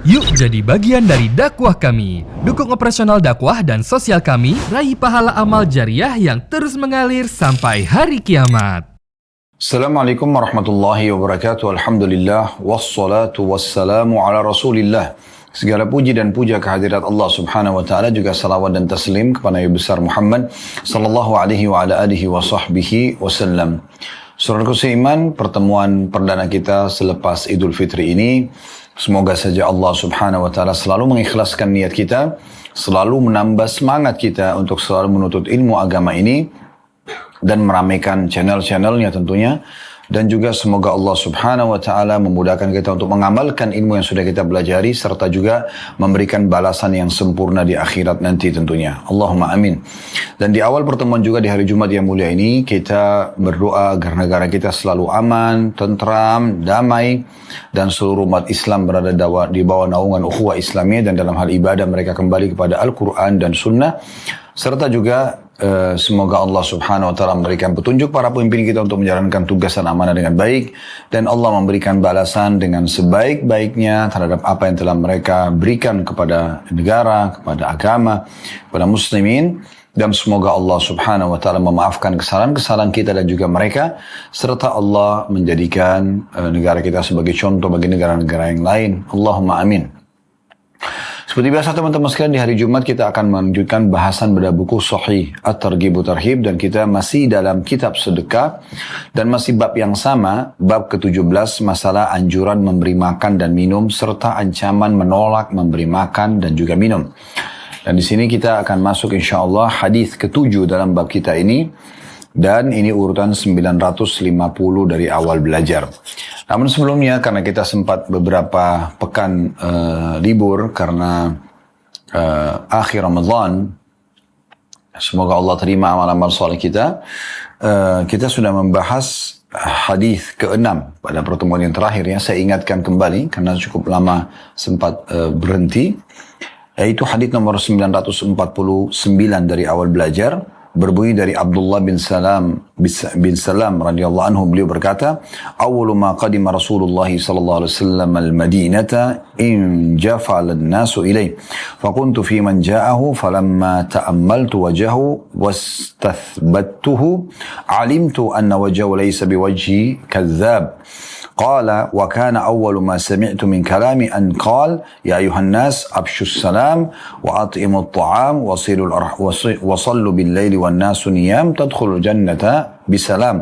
Yuk jadi bagian dari dakwah kami. Dukung operasional dakwah dan sosial kami, raih pahala amal jariah yang terus mengalir sampai hari kiamat. Assalamualaikum warahmatullahi wabarakatuh. Alhamdulillah wassalatu wassalamu ala Rasulillah. Segala puji dan puja kehadirat Allah Subhanahu wa taala, juga salawat dan taslim kepada Nabi besar Muhammad sallallahu alaihi wa ala alihi wa sahbihi wasallam. Saudaraku seiman, pertemuan perdana kita selepas Idul Fitri ini, semoga saja Allah Subhanahu wa taala selalu mengikhlaskan niat kita, selalu menambah semangat kita untuk selalu menuntut ilmu agama ini dan meramaikan channel-channelnya tentunya. Dan juga semoga Allah Subhanahu wa taala memudahkan kita untuk mengamalkan ilmu yang sudah kita pelajari, serta juga memberikan balasan yang sempurna di akhirat nanti tentunya. Allahumma amin. Dan di awal pertemuan juga di hari Jumat yang mulia ini, kita berdoa agar negara kita selalu aman, tentram, damai, dan seluruh umat Islam berada di bawah naungan ukhuwah Islamiyah, dan dalam hal ibadah mereka kembali kepada Al-Quran dan Sunnah. Serta juga semoga Allah Subhanahu wa taala memberikan petunjuk para pemimpin kita untuk menjalankan tugas dan amanah dengan baik, dan Allah memberikan balasan dengan sebaik-baiknya terhadap apa yang telah mereka berikan kepada negara, kepada agama, kepada muslimin. Dan semoga Allah Subhanahu wa taala memaafkan kesalahan-kesalahan kita dan juga mereka, serta Allah menjadikan negara kita sebagai contoh bagi negara-negara yang lain. Allahumma amin. Seperti biasa teman-teman sekalian, di hari Jumat kita akan melanjutkan bahasan pada buku Sahih At-Targhib Tarhib, dan kita masih dalam kitab sedekah dan masih bab yang sama, bab ke-17, masalah anjuran memberi makan dan minum serta ancaman menolak memberi makan dan juga minum. Dan di sini kita akan masuk insyaallah hadis ke-7 dalam bab kita ini, dan ini urutan 950 dari awal belajar. Namun sebelumnya, karena kita sempat beberapa pekan libur karena akhir Ramadan, semoga Allah terima amal-amal soleh kita. Kita sudah membahas hadis ke-6 pada pertemuan yang terakhir ya. Saya ingatkan kembali karena cukup lama sempat berhenti, yaitu hadis nomor 949 dari awal belajar. Berbunyi dari Abdullah bin Salam radhiyallahu anhu, beliau berkata, "Awwalu ma qadima Rasulullah sallallahu alaihi wasallam al-Madinata in jafala an-nasu ilayhi fa kuntu fi man ja'ahu falamma ta'ammaltu wajhahu wastathbattuhu alimtu anna wajhahu laysa biwajhi kadhdhab." قال وكان أول ما سمعت من كلامي أن قال يا أيها الناس أبشوا السلام وأطعموا الطعام وصلوا بالليل والناس نيام تدخلوا الجنة بسلام.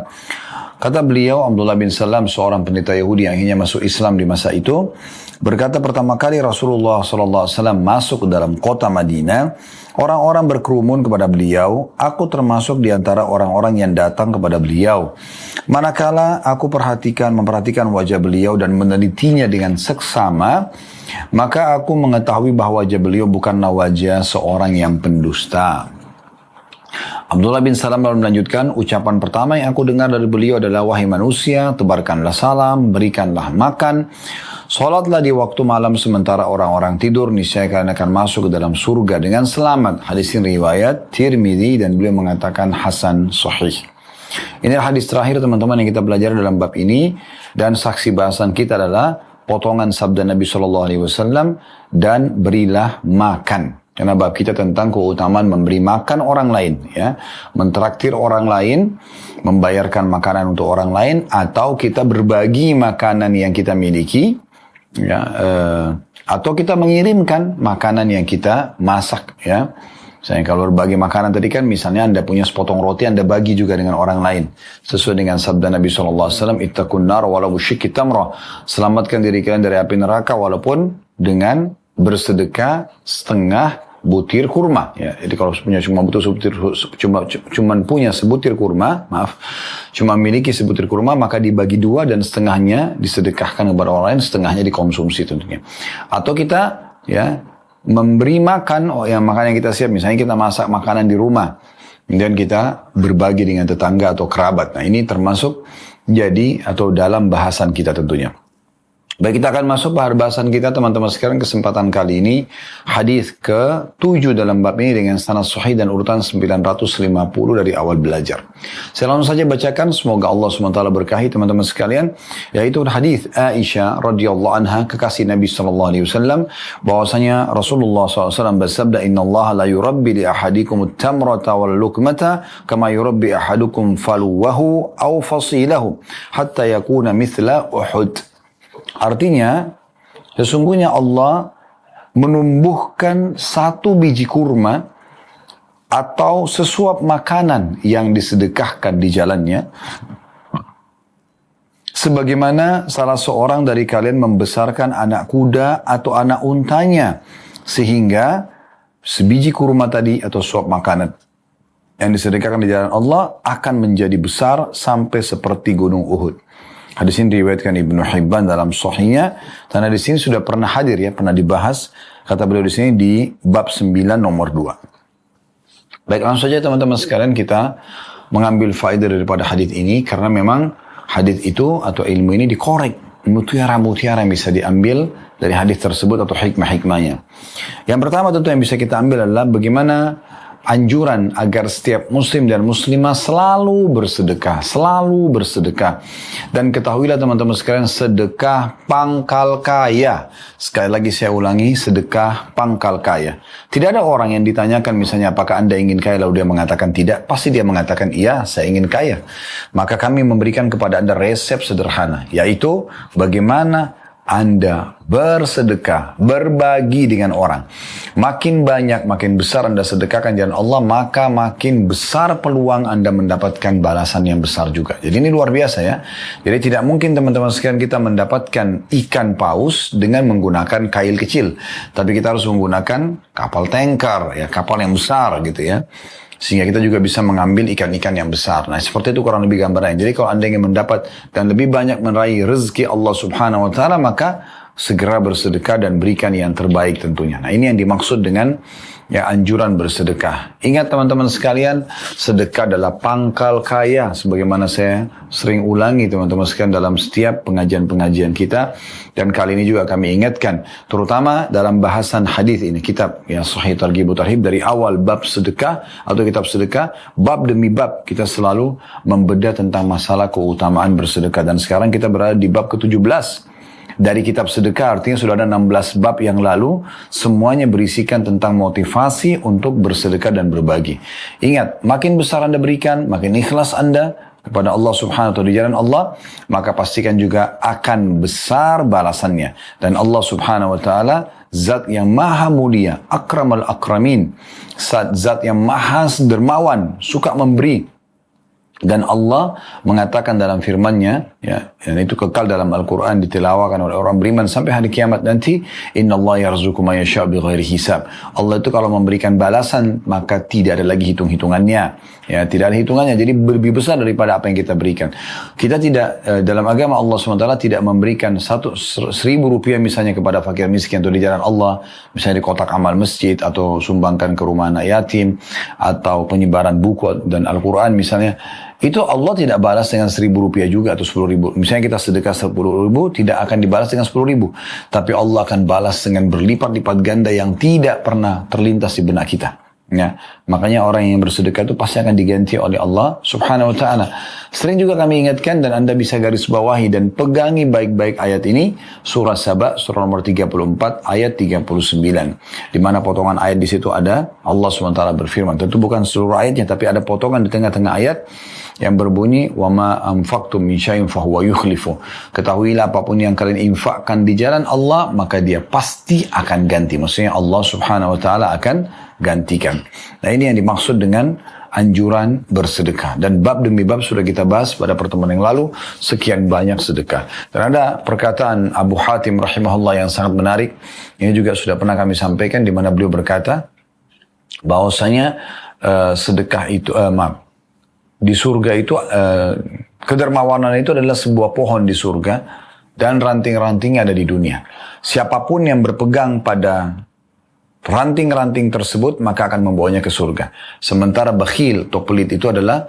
Kata beliau, Abdullah bin Salam, seorang pendeta Yahudi yang akhirnya masuk Islam di masa itu, berkata pertama kali Rasulullah SAW masuk ke dalam kota Madinah, orang-orang berkerumun kepada beliau, aku termasuk di antara orang-orang yang datang kepada beliau. Manakala aku memperhatikan wajah beliau dan menelitinya dengan seksama, maka aku mengetahui bahwa wajah beliau bukanlah wajah seorang yang pendusta. Abdullah bin Salam lalu melanjutkan, ucapan pertama yang aku dengar dari beliau adalah, wahai manusia, tebarkanlah salam, berikanlah makan, sholatlah di waktu malam sementara orang-orang tidur, niscaya kalian akan masuk ke dalam surga dengan selamat. Hadis ini riwayat Tirmidzi dan beliau mengatakan hasan sahih. Ini hadis terakhir teman-teman yang kita belajar dalam bab ini, dan saksi bahasan kita adalah potongan sabda Nabi SAW dan berilah makan. Karena bab kita tentang keutamaan memberi makan orang lain, ya, mentraktir orang lain, membayarkan makanan untuk orang lain, atau kita berbagi makanan yang kita miliki, ya, atau kita mengirimkan makanan yang kita masak, ya. Misalnya kalau berbagi makanan tadi kan, misalnya Anda punya sepotong roti, Anda bagi juga dengan orang lain. Sesuai dengan sabda Nabi SAW, ittaqun nar walau bisyikki tamrah. Selamatkan diri kalian dari api neraka walaupun dengan bersedekah setengah butir kurma. Ya, jadi kalau cuma punya sebutir kurma, cuma miliki sebutir kurma, maka dibagi dua dan setengahnya disedekahkan kepada orang lain, setengahnya dikonsumsi tentunya. Atau kita ya memberi makan yang makanan yang kita siap, misalnya kita masak makanan di rumah, kemudian kita berbagi dengan tetangga atau kerabat. Nah ini termasuk jadi atau dalam bahasan kita tentunya. Baik, kita akan masuk bahasan kita teman-teman sekalian kesempatan kali ini. Hadis ke-7 dalam bab ini dengan sanad sahih dan urutan 950 dari awal belajar. Saya langsung saja bacakan, semoga Allah SWT berkahi teman-teman sekalian. Yaitu hadis Aisyah radhiyallahu anha, kekasih Nabi SAW, bahwasanya Rasulullah SAW bersabda, Inna Allah la yurabbi li ahadikum tamrata wal lukmata kama yurabbi ahadukum faluwahu au fasilahu hatta yakuna mithla Uhud. Artinya, sesungguhnya Allah menumbuhkan satu biji kurma atau sesuap makanan yang disedekahkan di jalannya, sebagaimana salah seorang dari kalian membesarkan anak kuda atau anak untanya, sehingga sebiji kurma tadi atau suap makanan yang disedekahkan di jalan Allah akan menjadi besar sampai seperti gunung Uhud. Hadis ini diriwayatkan Ibnu Hibban dalam Sahihnya, karena di sini sudah pernah hadir ya, pernah dibahas kata beliau di sini di bab 9 nomor 2. Baik, langsung saja teman-teman sekalian kita mengambil faedah daripada hadis ini, karena memang hadis itu atau ilmu ini dikorek, mutiara-mutiara yang bisa diambil dari hadis tersebut atau hikmah-hikmahnya. Yang pertama tentu yang bisa kita ambil adalah bagaimana anjuran agar setiap muslim dan muslimah selalu bersedekah. Dan ketahuilah teman-teman sekalian, sedekah pangkal kaya. Sekali lagi saya ulangi, sedekah pangkal kaya. Tidak ada orang yang ditanyakan misalnya apakah Anda ingin kaya, lalu dia mengatakan tidak. Pasti dia mengatakan iya, saya ingin kaya. Maka kami memberikan kepada Anda resep sederhana, yaitu bagaimana Anda bersedekah, berbagi dengan orang. Makin banyak, makin besar Anda sedekahkan jalan Allah, maka makin besar peluang Anda mendapatkan balasan yang besar juga. Jadi ini luar biasa ya. Jadi tidak mungkin teman-teman sekalian kita mendapatkan ikan paus dengan menggunakan kail kecil. Tapi kita harus menggunakan kapal tanker, ya, kapal yang besar gitu ya. Sehingga kita juga bisa mengambil ikan-ikan yang besar. Nah, seperti itu kurang lebih gambarannya. Jadi kalau Anda ingin mendapat dan lebih banyak meraih rezeki Allah Subhanahu wa taala, maka segera bersedekah dan berikan yang terbaik tentunya. Nah, ini yang dimaksud dengan ya anjuran bersedekah. Ingat teman-teman sekalian, sedekah adalah pangkal kaya. Sebagaimana saya sering ulangi teman-teman sekalian dalam setiap pengajian-pengajian kita. Dan kali ini juga kami ingatkan, terutama dalam bahasan hadis ini, kitab ya Sahih Targhib Tarhib, dari awal bab sedekah atau kitab sedekah, bab demi bab kita selalu membedah tentang masalah keutamaan bersedekah. Dan sekarang kita berada di bab ke-17 dari kitab sedekah, artinya sudah ada 16 bab yang lalu, semuanya berisikan tentang motivasi untuk bersedekah dan berbagi. Ingat, makin besar Anda berikan, makin ikhlas Anda kepada Allah Subhanahu wa taala di jalan Allah, maka pastikan juga akan besar balasannya. Dan Allah Subhanahu wa taala zat yang maha mulia, akramal akramin, zat yang maha dermawan, suka memberi. Dan Allah mengatakan dalam firman-Nya, ya, dan itu kekal dalam Al-Quran, ditilawakan oleh orang beriman sampai hari kiamat nanti, Inna Allah yarzuqu ma yasha' bighairi hisab. Allah itu kalau memberikan balasan, maka tidak ada lagi hitung-hitungannya. Ya, tidak ada hitungannya, jadi lebih besar daripada apa yang kita berikan. Kita tidak, dalam agama Allah SWT tidak memberikan 1.000 rupiah misalnya kepada fakir miskin atau di jalan Allah, misalnya di kotak amal masjid, atau sumbangkan ke rumah anak yatim, atau penyebaran buku dan Al-Quran misalnya. Itu Allah tidak balas dengan 1.000 rupiah juga atau 10.000. Misalnya kita sedekah 10.000, tidak akan dibalas dengan 10.000. Tapi Allah akan balas dengan berlipat-lipat ganda yang tidak pernah terlintas di benak kita. Ya, makanya orang yang bersedekah itu pasti akan diganti oleh Allah Subhanahu wa taala. Sering juga kami ingatkan dan Anda bisa garis bawahi dan pegangi baik-baik ayat ini, surah Saba, surah nomor 34 ayat 39. Di mana potongan ayat di situ ada Allah Subhanahu wa taala berfirman. Tentu bukan seluruh ayatnya, tapi ada potongan di tengah-tengah ayat yang berbunyi wa ma anfaqtum min syai'in fahuwa yukhlifu. Ketahuilah apapun yang kalian infakkan di jalan Allah, maka dia pasti akan ganti. Maksudnya Allah Subhanahu wa taala akan gantikan. Nah, ini yang dimaksud dengan anjuran bersedekah. Dan bab demi bab sudah kita bahas pada pertemuan yang lalu, sekian banyak sedekah. Dan ada perkataan Abu Hatim rahimahullah yang sangat menarik. Ini juga sudah pernah kami sampaikan, di mana beliau berkata bahwasanya sedekah itu di surga itu kedermawanan itu adalah sebuah pohon di surga dan ranting-rantingnya ada di dunia. Siapapun yang berpegang pada ranting-ranting tersebut maka akan membawanya ke surga. Sementara bakhil atau pelit itu adalah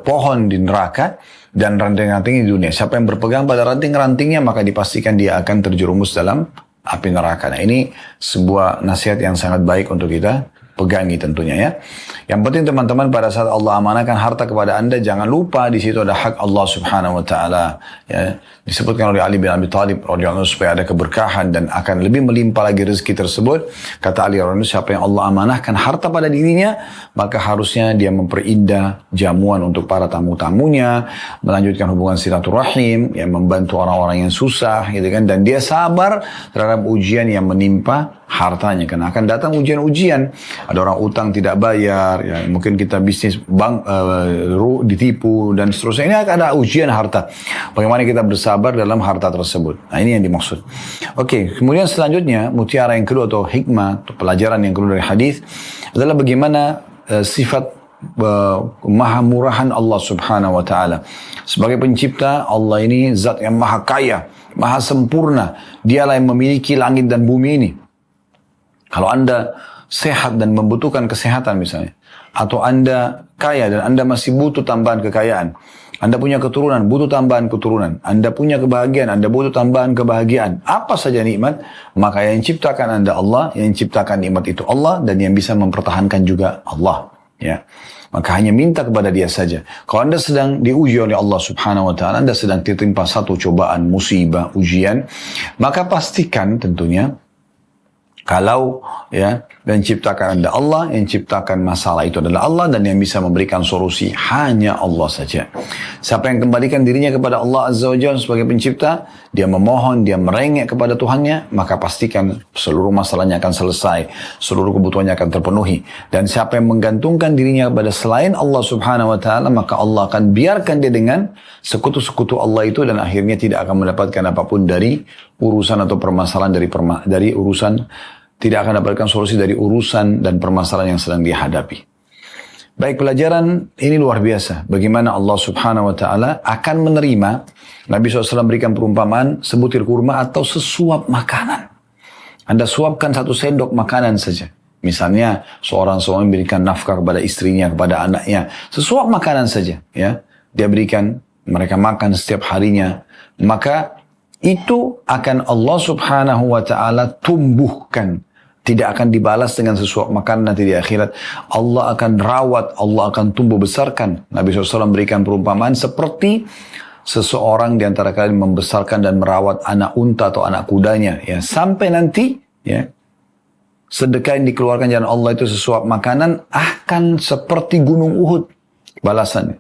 pohon di neraka dan ranting-ranting di dunia. Siapa yang berpegang pada ranting-rantingnya maka dipastikan dia akan terjerumus dalam api neraka. Nah, ini sebuah nasihat yang sangat baik untuk kita pegangi tentunya ya. Yang penting teman-teman, pada saat Allah amanahkan harta kepada Anda, jangan lupa di situ ada hak Allah Subhanahu wa taala ya. Disebutkan oleh Ali bin Abi Thalib radhiyallahu anhu supaya ada keberkahan dan akan lebih melimpah lagi rezeki tersebut. Kata Ali radhiyallahu anhu, siapa yang Allah amanahkan harta pada dirinya, maka harusnya dia memperindah jamuan untuk para tamu-tamunya, melanjutkan hubungan silaturahim, yang membantu orang-orang yang susah gitu kan, dan dia sabar terhadap ujian yang menimpa hartanya, karena akan datang ujian-ujian. Ada orang utang tidak bayar, ya, mungkin kita bisnis bank ditipu dan seterusnya. Ini akan ada ujian harta. Bagaimana kita bersabar dalam harta tersebut. Nah, ini yang dimaksud. Oke, kemudian selanjutnya mutiara yang kedua atau hikmah atau pelajaran yang kedua dari hadis adalah bagaimana sifat maha murahan Allah Subhanahu wa taala. Sebagai pencipta, Allah ini zat yang maha kaya, maha sempurna. Dialah yang memiliki langit dan bumi ini. Kalau Anda sehat dan membutuhkan kesehatan misalnya, atau Anda kaya dan Anda masih butuh tambahan kekayaan, Anda punya keturunan, butuh tambahan keturunan, Anda punya kebahagiaan, Anda butuh tambahan kebahagiaan, apa saja nikmat, maka yang ciptakan Anda Allah, yang ciptakan nikmat itu Allah, dan yang bisa mempertahankan juga Allah. Ya, maka hanya minta kepada Dia saja. Kalau Anda sedang diuji oleh Allah Subhanahu wa taala, Anda sedang ditimpa satu cobaan, musibah, ujian, maka pastikan tentunya kalau ya, dan ciptakan Anda Allah, yang ciptakan masalah itu adalah Allah, dan yang bisa memberikan solusi hanya Allah saja. Siapa yang kembalikan dirinya kepada Allah Azza wa Jalla sebagai pencipta, dia memohon, dia merengek kepada Tuhannya, maka pastikan seluruh masalahnya akan selesai, seluruh kebutuhannya akan terpenuhi. Dan siapa yang menggantungkan dirinya kepada selain Allah Subhanahu wa taala, maka Allah akan biarkan dia dengan sekutu-sekutu Allah itu, dan akhirnya tidak akan mendapatkan apapun dari urusan atau permasalahan dari urusan, tidak akan dapatkan solusi dari urusan dan permasalahan yang sedang dihadapi. Baik, pelajaran ini luar biasa. Bagaimana Allah Subhanahu wa taala akan menerima, Nabi SAW berikan perumpamaan sebutir kurma atau sesuap makanan. Anda suapkan satu sendok makanan saja. Misalnya seorang suami memberikan nafkah kepada istrinya, kepada anaknya, sesuap makanan saja, ya. Dia berikan, mereka makan setiap harinya, maka itu akan Allah Subhanahu wa taala tumbuhkan. Tidak akan dibalas dengan sesuap makanan nanti di akhirat. Allah akan rawat, Allah akan tumbuh besarkan. Nabi SAW berikan perumpamaan seperti seseorang di antara kalian membesarkan dan merawat anak unta atau anak kudanya, ya, sampai nanti ya, sedekah yang dikeluarkan jalan Allah itu sesuap makanan akan seperti gunung Uhud balasannya.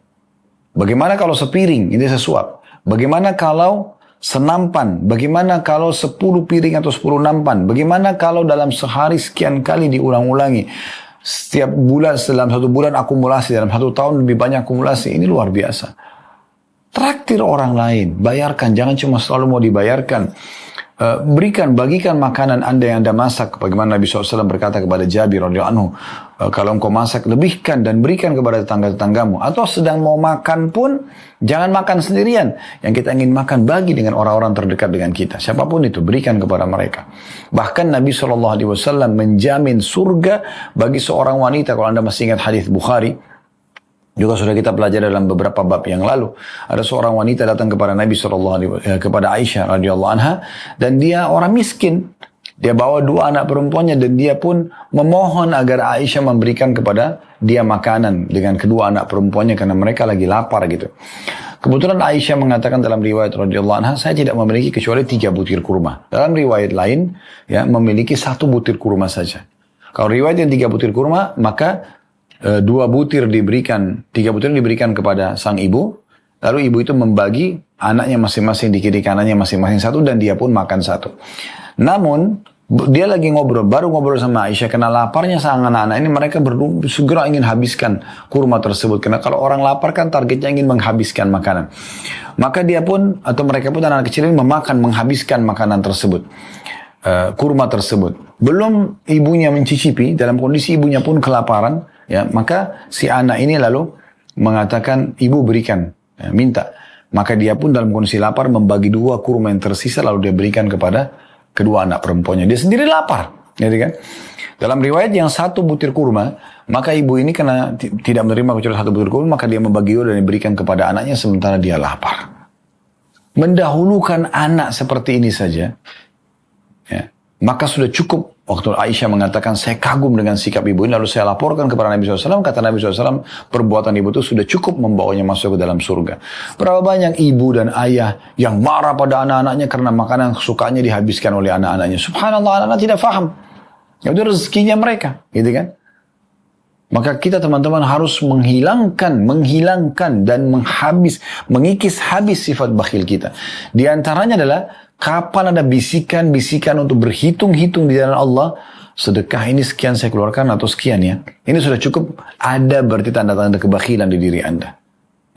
Bagaimana kalau sepiring ini sesuap? Bagaimana kalau senampan? Bagaimana kalau 10 piring atau 10 nampan? Bagaimana kalau dalam sehari sekian kali diulang-ulangi? Setiap bulan, dalam satu bulan akumulasi, dalam satu tahun lebih banyak akumulasi. Ini luar biasa. Traktir orang lain, bayarkan, jangan cuma selalu mau dibayarkan. Berikan, bagikan makanan Anda yang Anda masak. Bagaimana Nabi SAW berkata kepada Jabir radhiyallahu anhu, kalau engkau masak, lebihkan dan berikan kepada tetangga-tetanggamu. Atau sedang mau makan pun, jangan makan sendirian. Yang kita ingin makan, bagi dengan orang-orang terdekat dengan kita. Siapapun itu, berikan kepada mereka. Bahkan Nabi SAW menjamin surga bagi seorang wanita. Kalau Anda masih ingat hadis Bukhari, juga sudah kita pelajari dalam beberapa bab yang lalu. Ada seorang wanita datang kepada Nabi kepada Aisyah radhiyallahu anha, dan dia orang miskin. Dia bawa 2 anak perempuannya, dan dia pun memohon agar Aisyah memberikan kepada dia makanan dengan kedua anak perempuannya karena mereka lagi lapar gitu. Kebetulan Aisyah mengatakan dalam riwayat radhiyallahu anha, saya tidak memiliki kecuali 3 butir kurma. Dalam riwayat lain, ya, memiliki 1 butir kurma saja. Kalau riwayat yang 3 butir kurma, maka 2 butir diberikan, 3 butir diberikan kepada sang ibu, lalu ibu itu membagi anaknya masing-masing di kiri kanannya masing-masing 1, dan dia pun makan 1. Namun dia lagi baru ngobrol sama Aisyah, karena laparnya sang anak-anak ini, mereka segera ingin habiskan kurma tersebut, karena kalau orang lapar kan targetnya ingin menghabiskan makanan. Maka dia pun, atau mereka pun anak kecil ini menghabiskan makanan tersebut, kurma tersebut. Belum ibunya mencicipi, dalam kondisi ibunya pun kelaparan. Ya, maka si anak ini lalu mengatakan, ibu berikan, ya, minta. Maka dia pun dalam kondisi lapar membagi 2 kurma yang tersisa, lalu dia berikan kepada kedua anak perempuannya. Dia sendiri lapar, gitu kan? Dalam riwayat yang 1 butir kurma, Maka ibu ini karena tidak menerima kecuali satu butir kurma, maka dia membagi dua dan diberikan kepada anaknya sementara dia lapar. Mendahulukan anak seperti ini saja, ya, maka sudah cukup. Waktu Aisyah mengatakan, saya kagum dengan sikap ibu ini, lalu saya laporkan kepada Nabi SAW, kata Nabi SAW, perbuatan ibu itu sudah cukup membawanya masuk ke dalam surga. Berapa banyak ibu dan ayah yang marah pada anak-anaknya karena makanan kesukaannya dihabiskan oleh anak-anaknya. Subhanallah, anak-anak tidak faham. Ya, itu rezekinya mereka, gitu kan? Maka kita teman-teman harus menghilangkan dan mengikis habis sifat bakhil kita. Di antaranya adalah kapan ada bisikan-bisikan untuk berhitung-hitung di jalan Allah, sedekah ini sekian saya keluarkan atau sekian ya. Ini sudah cukup, ada berarti tanda-tanda kebakhilan di diri Anda.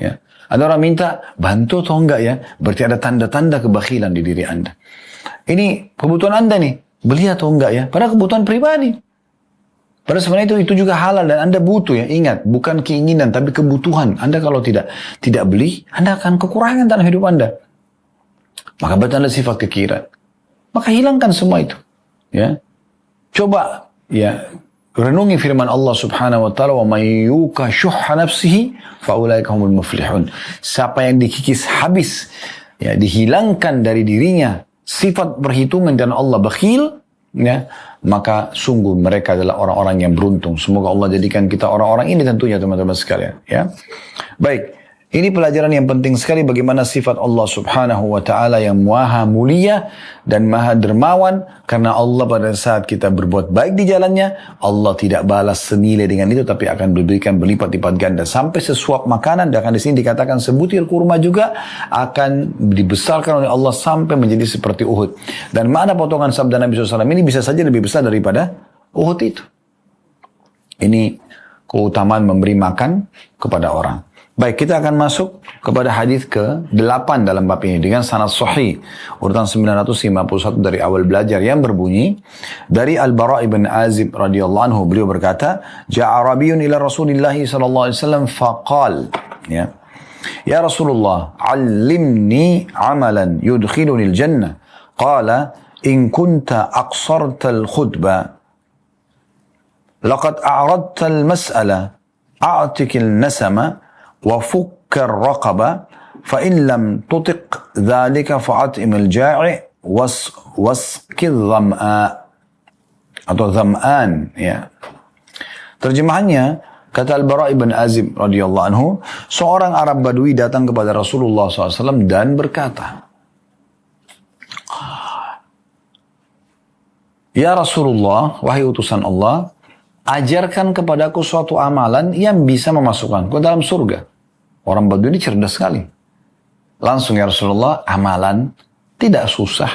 Ya. Ada orang minta bantu atau enggak ya, berarti ada tanda-tanda kebakhilan di diri Anda. Ini kebutuhan Anda nih, beli atau enggak ya, padahal kebutuhan pribadi. Padahal sebenarnya itu juga halal dan Anda butuh ya. Ingat, bukan keinginan tapi kebutuhan. Anda kalau tidak beli, Anda akan kekurangan dalam hidup Anda. Maka bertanda sifat kekiran. Maka hilangkan semua itu. Ya. Coba ya renungi firman Allah Subhanahu wa taala, "Wa may yuqa syuhha nafsihi fa ulaika humul muflihun." Siapa yang dikikis habis, ya dihilangkan dari dirinya sifat perhitungan dan Allah bakhil, ya, maka sungguh mereka adalah orang-orang yang beruntung. Semoga Allah jadikan kita orang-orang ini tentunya teman-teman sekalian. Ya, baik. Ini pelajaran yang penting sekali bagaimana sifat Allah Subhanahu wa taala yang maha mulia dan maha dermawan, karena Allah pada saat kita berbuat baik di jalannya, Allah tidak balas senilai dengan itu tapi akan diberikan berlipat-lipat ganda sampai sesuap makanan, dan di sini dikatakan sebutir kurma juga akan dibesarkan oleh Allah sampai menjadi seperti Uhud. Dan mana potongan sabda Nabi SAW ini bisa saja lebih besar daripada Uhud itu. Ini keutamaan memberi makan kepada orang. Baik, kita akan masuk kepada hadis ke-8 dalam bab ini dengan sanad sahih urutan 951 dari awal belajar yang berbunyi dari Al-Bara' ibn Azib radhiyallahu anhu, beliau berkata, "Ja'a Arabiyyun ila Rasulillah sallallahu alaihi wasallam faqal." Ya. "Ya Rasulullah, 'allimni 'amalan yudkhiluni al-jannah." Qala, "In kunta aqsarta al-khutbah laqad a'radta al-mas'ala a'tik al-nasama وفك الرقبة فإن لم تطق ذلك فأطعم الجائع واسق الظمآن atau zam'an ya." Terjemahannya, kata Al-Bara' ibn Azib radhiyallahu anhu, seorang Arab Badui datang kepada Rasulullah SAW dan berkata, "Ya Rasulullah, wahai utusan Allah, ajarkan kepadaku suatu amalan yang bisa memasukkanku dalam surga." Orang Badui ini cerdas sekali. Langsung, "Ya Rasulullah, amalan tidak susah,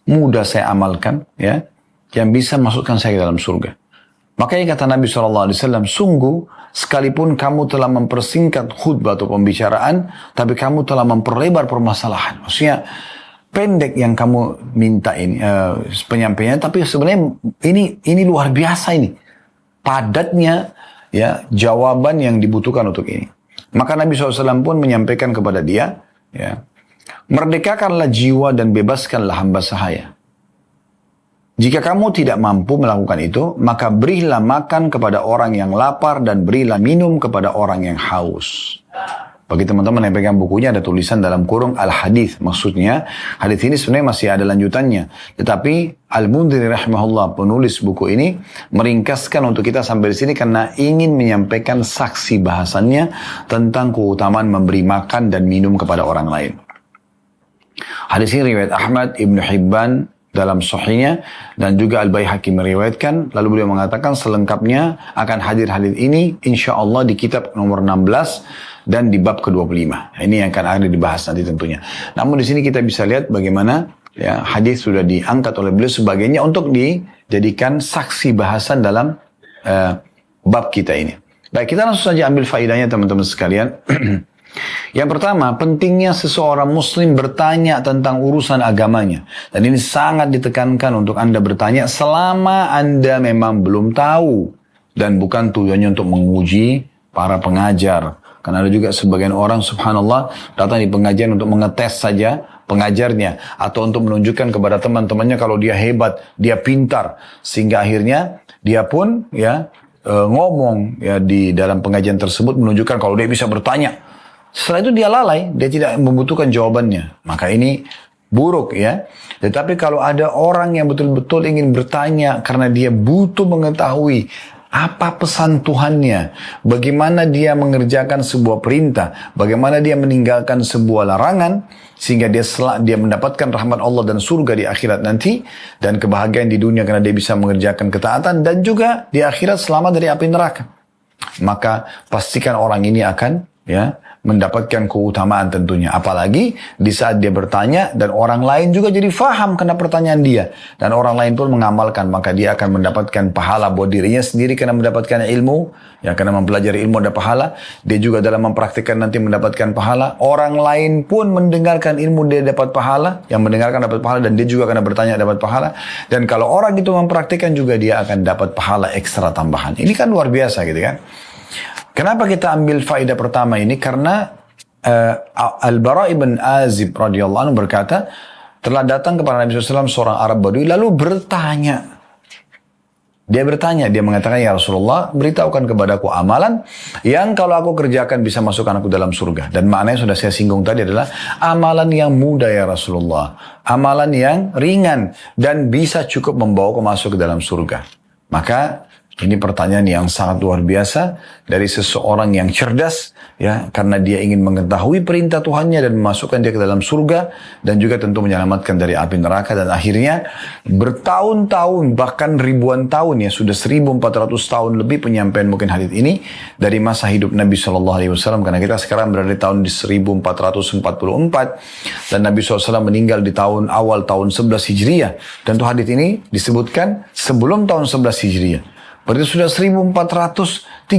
mudah saya amalkan, ya, yang bisa masukkan saya ke dalam surga." Makanya kata Nabi SAW, "Sungguh, sekalipun kamu telah mempersingkat khutbah atau pembicaraan, tapi kamu telah memperlebar permasalahan." Maksudnya, pendek yang kamu minta ini, penyampaiannya, tapi sebenarnya ini luar biasa ini. Padatnya, ya, jawaban yang dibutuhkan untuk ini. Maka Nabi SAW pun menyampaikan kepada dia, ya, "Merdekakanlah jiwa dan bebaskanlah hamba sahaya. Jika kamu tidak mampu melakukan itu, maka berilah makan kepada orang yang lapar dan berilah minum kepada orang yang haus." Bagi teman-teman yang pegang bukunya ada tulisan dalam kurung al-hadith. Maksudnya, hadith ini sebenarnya masih ada lanjutannya. Tetapi Al-Mundhiri rahimahullah, penulis buku ini, meringkaskan untuk kita sampai di sini karena ingin menyampaikan saksi bahasannya tentang keutamaan memberi makan dan minum kepada orang lain. Hadis ini riwayat Ahmad, Ibn Hibban dalam sahihnya, dan juga Al-Baihaqi meriwayatkan. Lalu beliau mengatakan selengkapnya akan hadir hadis ini insyaallah di kitab nomor 16 dan di bab ke-25. Ini yang akan ada dibahas nanti tentunya. Namun di sini kita bisa lihat bagaimana ya hadis sudah diangkat oleh beliau sebagainya untuk dijadikan saksi bahasan dalam bab kita ini. Baik, kita langsung saja ambil faedahnya teman-teman sekalian. Yang pertama, pentingnya seseorang muslim bertanya tentang urusan agamanya. Dan ini sangat ditekankan untuk Anda bertanya selama Anda memang belum tahu. Dan bukan tujuannya untuk menguji para pengajar. Karena ada juga sebagian orang, subhanallah, datang di pengajian untuk mengetes saja pengajarnya. Atau untuk menunjukkan kepada teman-temannya kalau dia hebat, dia pintar. Sehingga akhirnya dia pun ya ngomong ya di dalam pengajian tersebut menunjukkan kalau dia bisa bertanya. Setelah itu dia lalai, dia tidak membutuhkan jawabannya. Maka ini buruk ya. Tetapi kalau ada orang yang betul-betul ingin bertanya karena dia butuh mengetahui apa pesan Tuhannya, bagaimana dia mengerjakan sebuah perintah, bagaimana dia meninggalkan sebuah larangan, sehingga dia mendapatkan rahmat Allah dan surga di akhirat nanti, dan kebahagiaan di dunia karena dia bisa mengerjakan ketaatan, dan juga di akhirat selamat dari api neraka. Maka pastikan orang ini akan mendapatkan keutamaan tentunya. Apalagi di saat dia bertanya dan orang lain juga jadi faham kena pertanyaan dia. Dan orang lain pun mengamalkan, maka dia akan mendapatkan pahala buat dirinya sendiri karena mendapatkan ilmu. Ya, karena mempelajari ilmu ada pahala. Dia juga dalam mempraktikkan nanti mendapatkan pahala. Orang lain pun mendengarkan ilmu dia dapat pahala. Yang mendengarkan dapat pahala dan dia juga karena bertanya dapat pahala. Dan kalau orang itu mempraktikkan juga dia akan dapat pahala ekstra tambahan. Ini kan luar biasa gitu kan. Kenapa kita ambil faedah pertama ini? Karena Al-Bara' ibn Azib radhiyallahu anhu berkata, telah datang kepada Nabi SAW seorang Arab Badui lalu bertanya. Dia mengatakan, ya Rasulullah, beritahukan kepadaku amalan yang kalau aku kerjakan bisa masukkan aku dalam surga. Dan maknanya sudah saya singgung tadi adalah amalan yang mudah ya Rasulullah. Amalan yang ringan dan bisa cukup membawa aku masuk ke dalam surga. Maka ini pertanyaan yang sangat luar biasa dari seseorang yang cerdas, ya, karena dia ingin mengetahui perintah Tuhannya dan memasukkan dia ke dalam surga dan juga tentu menyelamatkan dari api neraka. Dan akhirnya bertahun-tahun bahkan ribuan tahun, ya sudah 1400 tahun lebih penyampaian mungkin hadits ini dari masa hidup Nabi SAW, karena kita sekarang berada di tahun 1444 dan Nabi SAW meninggal di awal tahun 11 Hijriah. Tentu hadits ini disebutkan sebelum tahun 11 Hijriah. Berarti sudah 1430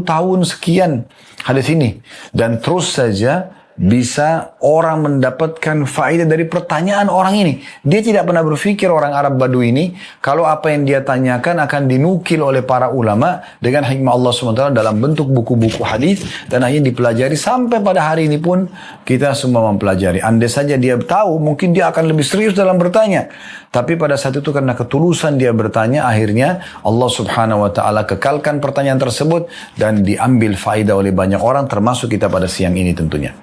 tahun sekian hadis ini. Dan terus saja bisa orang mendapatkan faedah dari pertanyaan orang ini. Dia tidak pernah berpikir orang Arab Badui ini, kalau apa yang dia tanyakan akan dinukil oleh para ulama dengan hikmah Allah SWT dalam bentuk buku-buku hadis dan akhirnya dipelajari sampai pada hari ini pun kita semua mempelajari. Andai saja dia tahu, mungkin dia akan lebih serius dalam bertanya. Tapi pada saat itu karena ketulusan dia bertanya, akhirnya Allah Subhanahu wa Ta'ala kekalkan pertanyaan tersebut dan diambil faedah oleh banyak orang, termasuk kita pada siang ini tentunya.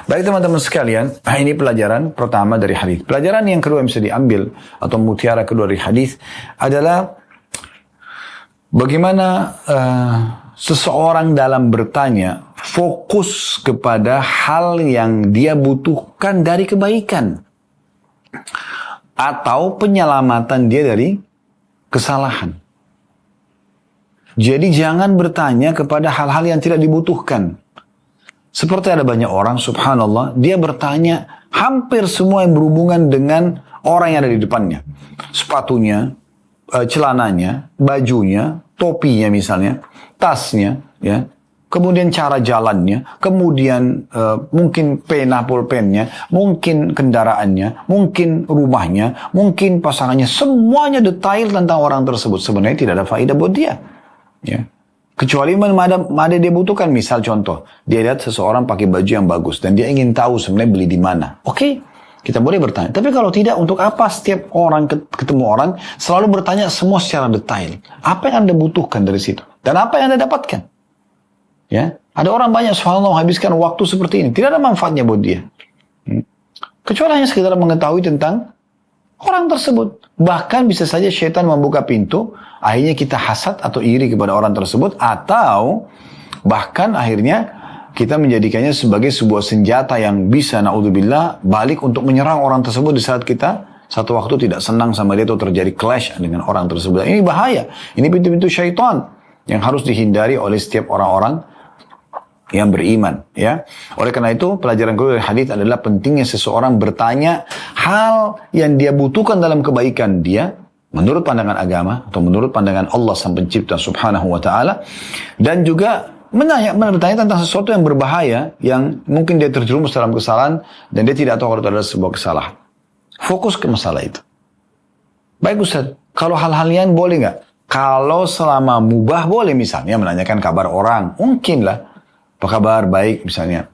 Baik teman-teman sekalian, ini pelajaran pertama dari hadis. Pelajaran yang kedua yang bisa diambil atau mutiara kedua dari hadis adalah bagaimana seseorang dalam bertanya fokus kepada hal yang dia butuhkan dari kebaikan atau penyelamatan dia dari kesalahan. Jadi jangan bertanya kepada hal-hal yang tidak dibutuhkan. Seperti ada banyak orang, subhanallah, dia bertanya hampir semua yang berhubungan dengan orang yang ada di depannya. Sepatunya, celananya, bajunya, topinya misalnya, tasnya, ya. Kemudian cara jalannya, kemudian mungkin pena pulpennya, mungkin kendaraannya, mungkin rumahnya, mungkin pasangannya, semuanya detail tentang orang tersebut. Sebenarnya tidak ada faedah buat dia. Ya. Kecuali mana dia butuhkan. Misal contoh, dia lihat seseorang pakai baju yang bagus dan dia ingin tahu sebenarnya beli di mana. Oke, kita boleh bertanya. Tapi kalau tidak, untuk apa setiap orang ketemu orang selalu bertanya semua secara detail? Apa yang Anda butuhkan dari situ? Dan apa yang Anda dapatkan? Ya, ada orang banyak subhanallah menghabiskan waktu seperti ini, tidak ada manfaatnya buat dia. Kecuali hanya sekedar mengetahui tentang orang tersebut. Bahkan bisa saja syaitan membuka pintu, akhirnya kita hasad atau iri kepada orang tersebut, atau bahkan akhirnya kita menjadikannya sebagai sebuah senjata yang bisa naudzubillah balik untuk menyerang orang tersebut di saat kita satu waktu tidak senang sama dia atau terjadi clash dengan orang tersebut. Ini bahaya. Ini pintu-pintu syaitan yang harus dihindari oleh setiap orang-orang yang beriman, ya. Oleh karena itu, pelajaran kedua dari hadis adalah pentingnya seseorang bertanya hal yang dia butuhkan dalam kebaikan dia menurut pandangan agama atau menurut pandangan Allah Sang Pencipta Subhanahu wa Ta'ala, dan juga bertanya tentang sesuatu yang berbahaya yang mungkin dia terjerumus dalam kesalahan dan dia tidak tahu kalau ada sebuah kesalahan. Fokus ke masalah itu. Baik Ustaz, kalau hal-hal yang boleh nggak? Kalau selama mubah boleh, misalnya menanyakan kabar orang, mungkin lah. Apa kabar? Baik misalnya.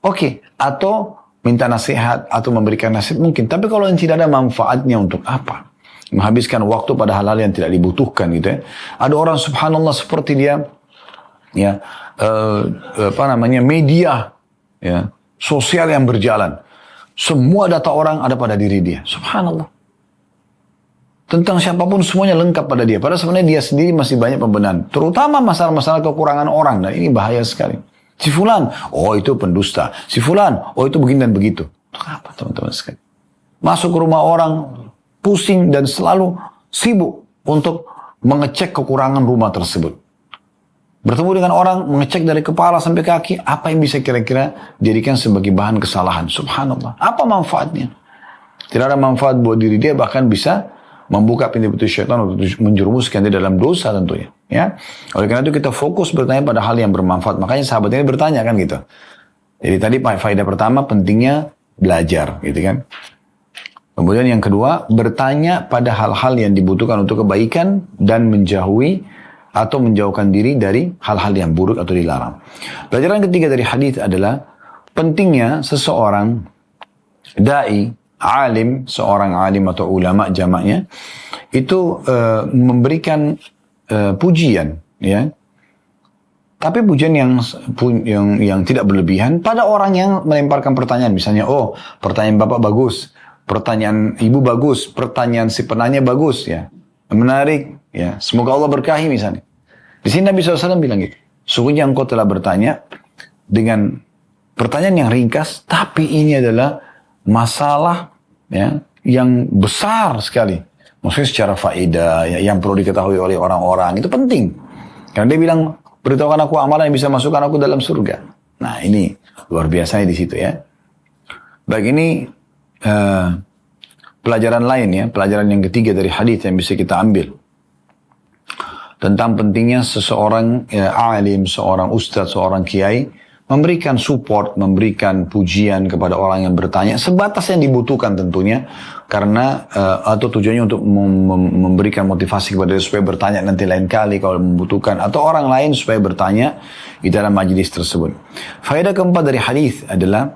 Oke. Atau minta nasihat atau memberikan nasihat mungkin. Tapi kalau yang tidak ada manfaatnya, untuk apa? menghabiskan waktu pada hal-hal yang tidak dibutuhkan gitu ya. Ada orang subhanallah seperti dia ya media ya sosial yang berjalan. Semua data orang ada pada diri dia. Subhanallah. Tentang siapapun semuanya lengkap pada dia. Padahal sebenarnya dia sendiri masih banyak pembenaran. Terutama masalah-masalah kekurangan orang. Dan ini bahaya sekali. Si fulan, oh itu pendusta. Si fulan, oh itu begini dan begitu. Untuk apa teman-teman sekali? Masuk ke rumah orang, pusing dan selalu sibuk untuk mengecek kekurangan rumah tersebut. Bertemu dengan orang, mengecek dari kepala sampai kaki, apa yang bisa kira-kira dijadikan sebagai bahan kesalahan. Subhanallah. Apa manfaatnya? Tidak ada manfaat buat diri dia, bahkan bisa membuka pintu-pintu syaitan untuk menjerumuskan dia dalam dosa tentunya. Ya. Oleh karena itu kita fokus bertanya pada hal yang bermanfaat. Makanya sahabat ini bertanya kan gitu. Jadi tadi faedah pertama pentingnya belajar gitu kan. Kemudian yang kedua, bertanya pada hal-hal yang dibutuhkan untuk kebaikan dan menjauhi atau menjauhkan diri dari hal-hal yang buruk atau dilarang. Pelajaran ketiga dari hadis adalah pentingnya seseorang dai, alim, seorang alim atau ulama jamaknya itu memberikan pujian, ya. Tapi pujian yang tidak berlebihan pada orang yang melemparkan pertanyaan. Misalnya, oh pertanyaan bapak bagus, pertanyaan ibu bagus, pertanyaan si penanya bagus, ya, menarik, ya. Semoga Allah berkahi misalnya. Di sini Nabi SAW bilang gitu. Sungguhnya engkau telah bertanya dengan pertanyaan yang ringkas, tapi ini adalah masalah ya yang besar sekali. Maksudnya secara faedah ya, yang perlu diketahui oleh orang-orang itu penting. Karena dia bilang, beritahukan aku amalan yang bisa masukkan aku dalam surga. Nah ini luar biasanya di situ ya. Baik, ini pelajaran lain ya, pelajaran yang ketiga dari hadis yang bisa kita ambil tentang pentingnya seseorang ya, alim, seorang ustadz, seorang kiai memberikan support, memberikan pujian kepada orang yang bertanya sebatas yang dibutuhkan tentunya, karena atau tujuannya untuk memberikan motivasi kepada dia supaya bertanya nanti lain kali kalau membutuhkan, atau orang lain supaya bertanya di dalam majelis tersebut. Faedah keempat dari hadis adalah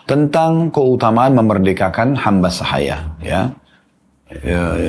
tentang keutamaan memerdekakan hamba sahaya, ya.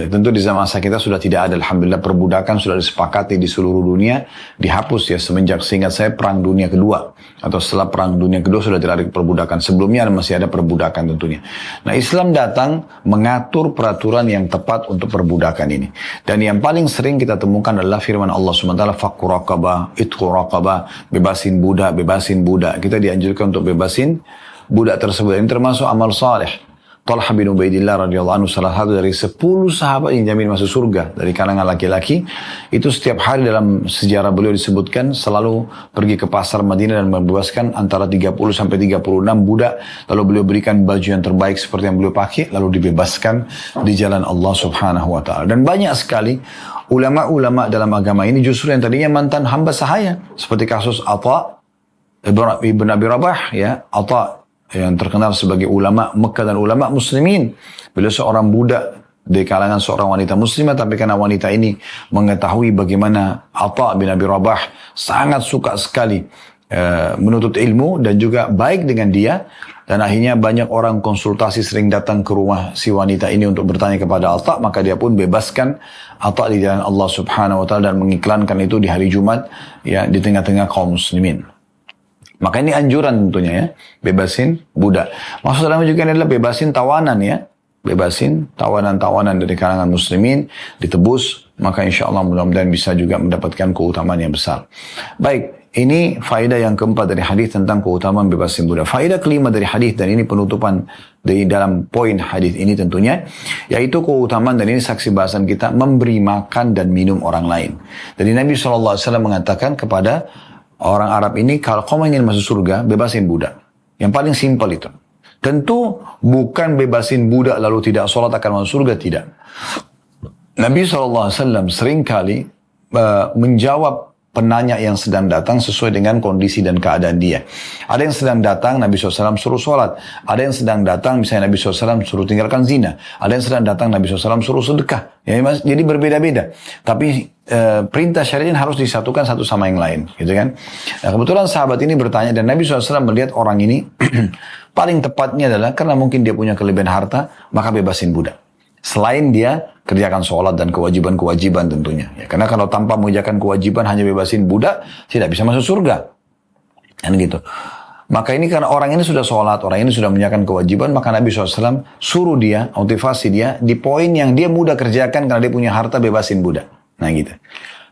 Tentu di zaman masa kita sudah tidak ada, alhamdulillah, perbudakan sudah disepakati di seluruh dunia, dihapus ya semenjak, seingat saya, perang dunia kedua atau setelah perang dunia kedua sudah tidak ada perbudakan. Sebelumnya masih ada perbudakan tentunya. Nah, Islam datang mengatur peraturan yang tepat untuk perbudakan ini. Dan yang paling sering kita temukan adalah firman Allah SWT, fakku raqabah, itqu raqabah, bebasin budak. Kita dianjurkan untuk bebasin budak tersebut. Ini termasuk amal saleh. Talha bin Ubaidillah radhiyallahu anhu, salah satu dari 10 sahabat yang jamin masuk surga dari kalangan laki-laki, itu setiap hari dalam sejarah beliau disebutkan selalu pergi ke pasar Madinah dan membebaskan antara 30 sampai 36 budak, lalu beliau berikan baju yang terbaik seperti yang beliau pakai, lalu dibebaskan di jalan Allah Subhanahu wa taala. Dan banyak sekali ulama-ulama dalam agama ini justru yang tadinya mantan hamba sahaya, seperti kasus Atha ibn Abi Rabah, ya, Atha yang terkenal sebagai ulama Mekah dan ulama muslimin. Beliau seorang budak di kalangan seorang wanita muslimah, tapi karena wanita ini mengetahui bagaimana Atha bin Abi Rabah sangat suka sekali menuntut ilmu dan juga baik dengan dia, dan akhirnya banyak orang konsultasi sering datang ke rumah si wanita ini untuk bertanya kepada Atha, maka dia pun bebaskan Atha di jalan Allah Subhanahu wa taala dan mengiklankan itu di hari Jumat ya di tengah-tengah kaum muslimin. Maka ini anjuran tentunya ya, bebasin budak. Maksud dalamnya juga ini adalah bebasin tawanan ya. Bebasin tawanan-tawanan dari kalangan muslimin, ditebus, maka insya Allah mudah-mudahan bisa juga mendapatkan keutamaan yang besar. Baik, ini faedah yang keempat dari hadis tentang keutamaan bebasin budak. Faedah kelima dari hadis, dan ini penutupan di dalam poin hadis ini tentunya, yaitu keutamaan, dan ini saksi bahasan kita, memberi makan dan minum orang lain. Jadi Nabi SAW mengatakan kepada orang Arab ini, kalau kamu ingin masuk surga, bebasin budak. Yang paling simpel itu. Tentu bukan bebasin budak lalu tidak sholat akan masuk surga, tidak. Nabi SAW seringkali menjawab penanya yang sedang datang sesuai dengan kondisi dan keadaan dia. Ada yang sedang datang, Nabi SAW suruh sholat. Ada yang sedang datang, misalnya Nabi SAW suruh tinggalkan zina. Ada yang sedang datang, Nabi SAW suruh sedekah. Jadi berbeda-beda. Tapi perintah syariat harus disatukan satu sama yang lain, gitu kan? Nah, kebetulan sahabat ini bertanya, dan Nabi SAW melihat orang ini paling tepatnya adalah karena mungkin dia punya kelebihan harta, maka bebasin budak. Selain dia kerjakan sholat dan kewajiban-kewajiban tentunya. Ya, karena kalau tanpa mengerjakan kewajiban hanya bebasin budak, tidak bisa masuk surga. Kan gitu. Maka ini karena orang ini sudah sholat, orang ini sudah mengerjakan kewajiban, maka Nabi SAW suruh dia, motivasi dia, di poin yang dia mudah kerjakan karena dia punya harta, bebasin budak. Nah gitu.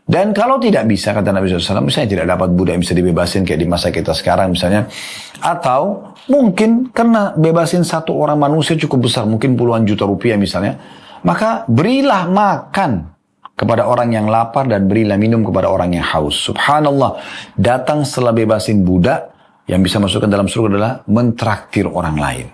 Dan kalau tidak bisa, kata Nabi SAW, misalnya tidak dapat budak yang bisa dibebasin kayak di masa kita sekarang misalnya, atau mungkin karena bebasin satu orang manusia cukup besar, mungkin puluhan juta rupiah misalnya, maka berilah makan kepada orang yang lapar dan berilah minum kepada orang yang haus. Subhanallah, datang setelah bebasin budak, yang bisa masuk ke dalam surga adalah mentraktir orang lain.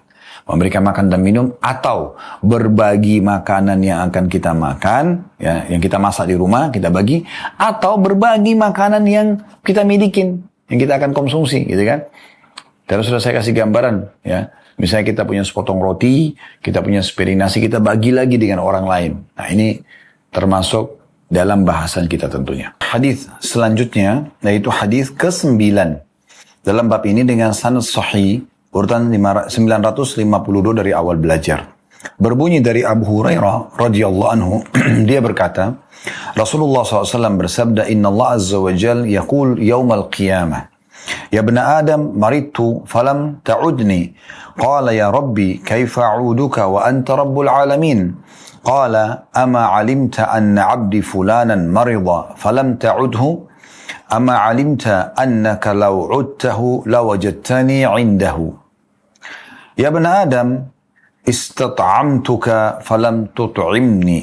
Memberikan makan dan minum atau berbagi makanan yang akan kita makan, ya, yang kita masak di rumah, kita bagi. Atau berbagi makanan yang kita milikin, yang kita akan konsumsi, gitu kan. Terus sudah saya kasih gambaran, ya. Misalnya kita punya sepotong roti, kita punya sepiring nasi, kita bagi lagi dengan orang lain. Nah ini termasuk dalam bahasan kita tentunya. Hadis selanjutnya, yaitu hadis ke-9. Dalam bab ini dengan sanad sahih, urutan 952 dari awal belajar. Berbunyi dari Abu Hurairah radhiyallahu anhu, dia berkata, Rasulullah SAW bersabda, Inna Allah Azza wa Jal yaqul yawmal qiyamah, Ya bna Adam maridtu falam ta'udni, qala ya Rabbi kaifa a'uduka wa anta rabbul alamin, qala ama alimta anna abdi fulanan marida falam ta'udhu, أما علمت أنك لو عدته لوجدتني عنده يا ابن آدم استطعمتك فلم تطعمني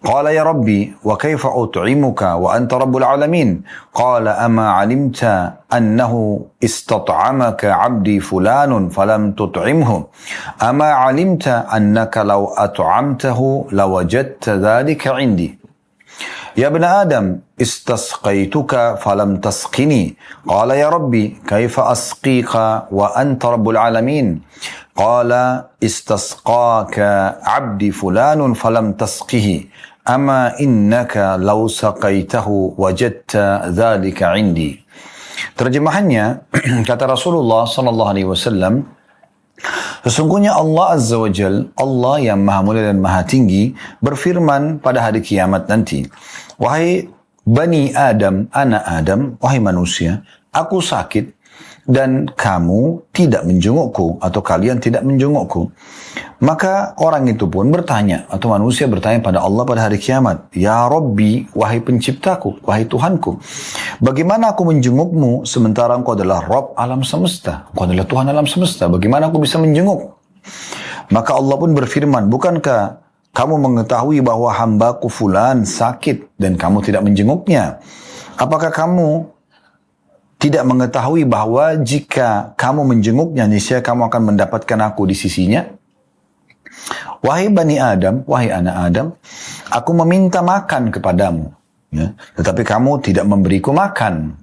قال يا ربي وكيف أطعمك وأنت رب العالمين قال أما علمت أنه استطعمك عبدي فلان فلم تطعمه أما علمت أنك لو أطعمته لوجدت ذلك عندي يا ابن آدم استسقيتك فلم تسقني قال يا ربي كيف أسقيك وأنت رب العالمين قال استسقاك عبدي فلان فلم تسقه أما إنك لو سقيته وجدت ذلك عندي. Terjemahannya, kata Rasulullah SAW, sesungguhnya Allah Azza wa Jal, Allah yang maha mulia dan maha tinggi, berfirman pada hari kiamat nanti, wahai Bani Adam, anak Adam, wahai manusia, aku sakit dan kamu tidak menjengukku atau kalian tidak menjengukku. Maka orang itu pun bertanya atau manusia bertanya pada Allah pada hari kiamat, Ya Rabbi, wahai penciptaku, wahai Tuhanku, bagaimana aku menjengukmu sementara engkau adalah Rabb alam semesta, engkau adalah Tuhan alam semesta, bagaimana aku bisa menjenguk? Maka Allah pun berfirman, bukankah kamu mengetahui bahwa hambaku fulan sakit dan kamu tidak menjenguknya? Apakah kamu tidak mengetahui bahwa jika kamu menjenguknya, niscaya kamu akan mendapatkan aku di sisinya? Wahai Bani Adam, wahai anak Adam, aku meminta makan kepadamu, ya, tetapi kamu tidak memberiku makan.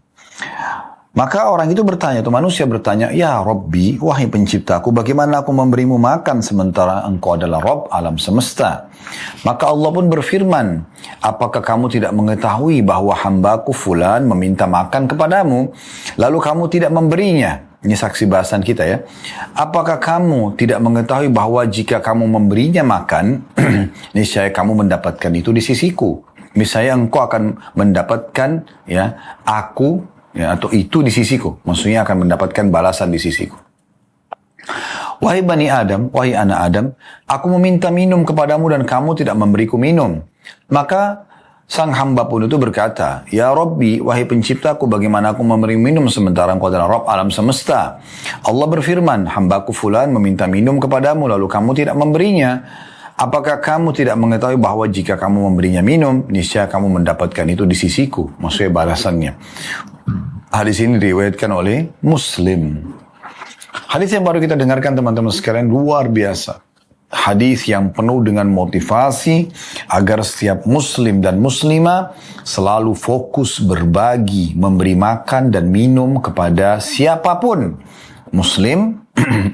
Maka orang itu bertanya, atau manusia bertanya, Ya Rabbi, wahai penciptaku, bagaimana aku memberimu makan sementara engkau adalah Rabb alam semesta? Maka Allah pun berfirman, apakah kamu tidak mengetahui bahwa hambaku fulan meminta makan kepadamu, lalu kamu tidak memberinya? Ini saksi bahasan kita ya. Apakah kamu tidak mengetahui bahwa jika kamu memberinya makan, niscaya kamu mendapatkan itu di sisiku. Misalnya engkau akan mendapatkan ya aku, ya, atau itu di sisiku. Maksudnya akan mendapatkan balasan di sisiku. Wahai Bani Adam, wahai anak Adam, aku meminta minum kepadamu dan kamu tidak memberiku minum. Maka sang hamba pun itu berkata, Ya Rabbi, wahai penciptaku, bagaimana aku memberi minum sementara engkau adalah Rabb alam semesta? Allah berfirman, hambaku fulan meminta minum kepadamu lalu kamu tidak memberinya. Apakah kamu tidak mengetahui bahwa jika kamu memberinya minum, niscaya kamu mendapatkan itu di sisiku? Maksudnya balasannya. Hadis ini diriwayatkan oleh Muslim. Hadis yang baru kita dengarkan teman-teman sekalian luar biasa. Hadis yang penuh dengan motivasi agar setiap muslim dan muslimah selalu fokus berbagi, memberi makan dan minum kepada siapapun, muslim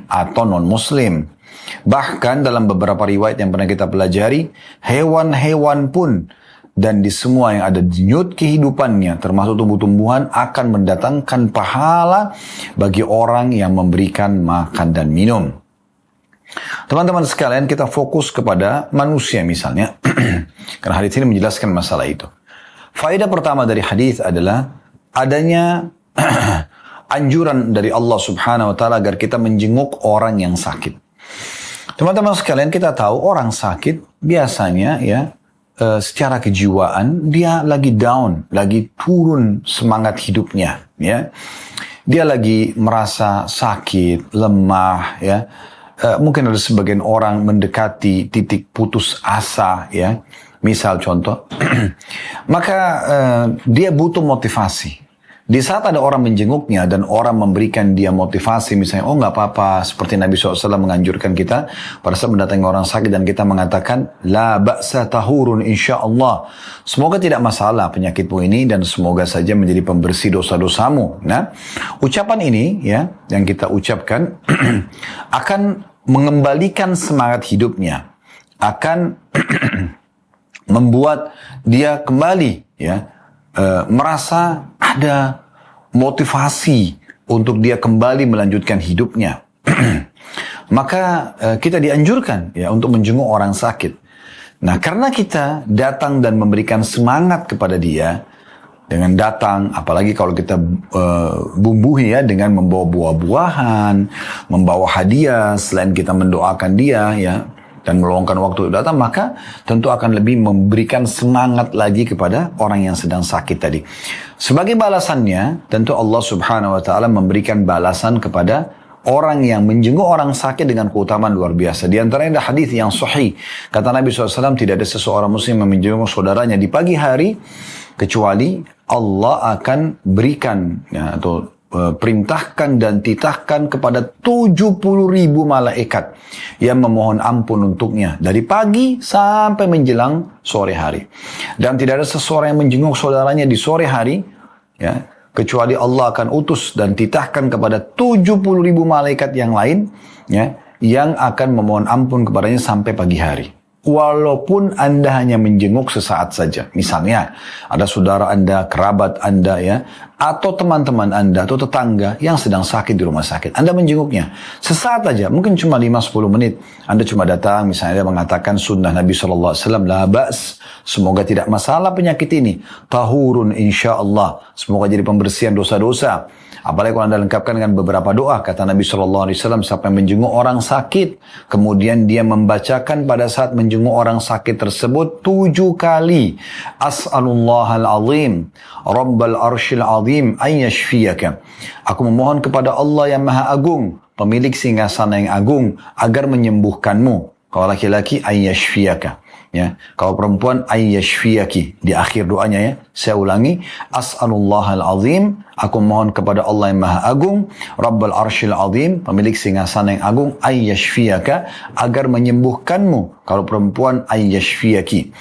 atau non-muslim. Bahkan dalam beberapa riwayat yang pernah kita pelajari, hewan-hewan pun dan di semua yang ada di nyut kehidupannya, termasuk tumbuh-tumbuhan, akan mendatangkan pahala bagi orang yang memberikan makan dan minum. Teman-teman sekalian, kita fokus kepada manusia misalnya. Karena hadis ini menjelaskan masalah itu. Faedah pertama dari hadis adalah adanya anjuran dari Allah Subhanahu wa taala agar kita menjenguk orang yang sakit. Teman-teman sekalian, kita tahu orang sakit biasanya ya secara kejiwaan dia lagi down, lagi turun semangat hidupnya, ya. Dia lagi merasa sakit, lemah, ya. Mungkin ada sebagian orang mendekati titik putus asa, ya. Misal contoh, maka dia butuh motivasi. Di saat ada orang menjenguknya dan orang memberikan dia motivasi, misalnya, oh nggak apa-apa, seperti Nabi SAW menganjurkan kita pada saat mendatangi orang sakit dan kita mengatakan, la ba'sa tahurun insyaallah. Semoga tidak masalah penyakitmu ini dan semoga saja menjadi pembersih dosa-dosamu. Nah, ucapan ini ya yang kita ucapkan akan mengembalikan semangat hidupnya, akan membuat dia kembali ya merasa ada motivasi untuk dia kembali melanjutkan hidupnya. Maka kita dianjurkan ya untuk menjenguk orang sakit. Nah, karena kita datang dan memberikan semangat kepada dia dengan datang, apalagi kalau kita bumbuhi ya dengan membawa buah-buahan, membawa hadiah, selain kita mendoakan dia ya dan meluangkan waktu datang, maka tentu akan lebih memberikan semangat lagi kepada orang yang sedang sakit tadi. Sebagai balasannya, tentu Allah Subhanahu wa taala memberikan balasan kepada orang yang menjenguk orang sakit dengan keutamaan luar biasa. Di antaranya ada hadis yang sahih. Kata Nabi SAW, tidak ada seseorang muslim yang menjenguk saudaranya di pagi hari kecuali Allah akan berikan ya, atau perintahkan dan titahkan kepada 70.000 malaikat yang memohon ampun untuknya dari pagi sampai menjelang sore hari. Dan tidak ada seseorang yang menjenguk saudaranya di sore hari ya, kecuali Allah akan utus dan titahkan kepada 70.000 malaikat yang lain ya, yang akan memohon ampun kepadanya sampai pagi hari. Walaupun Anda hanya menjenguk sesaat saja. Misalnya, ada saudara Anda, kerabat Anda ya, atau teman-teman Anda, atau tetangga yang sedang sakit di rumah sakit. Anda menjenguknya. Sesaat saja, mungkin cuma 5-10 menit. Anda cuma datang, misalnya dia mengatakan sunnah Nabi SAW, la ba's, semoga tidak masalah penyakit ini. Tahurun insyaallah, semoga jadi pembersihan dosa-dosa. Apalagi kalau Anda lengkapkan dengan beberapa doa. Kata Nabi SAW, siapa yang menjenguk orang sakit, kemudian dia membacakan pada saat menjenguk orang sakit tersebut 7 kali. As'alullahal azim, Rabbal arshil azim, ayyashfiyaka. Aku memohon kepada Allah yang maha agung, pemilik singgasana yang agung, agar menyembuhkanmu. Kalau laki-laki, ayyashfiyaka. Ya, kalau perempuan ayyashfiyaki di akhir doanya ya. Saya ulangi, as'alullahal azim, aku mohon kepada Allah yang maha agung, Rabbal arshil azim, pemilik singgasana yang agung, ayyashfiyaka, agar menyembuhkanmu. Kalau perempuan ayyashfiyaki.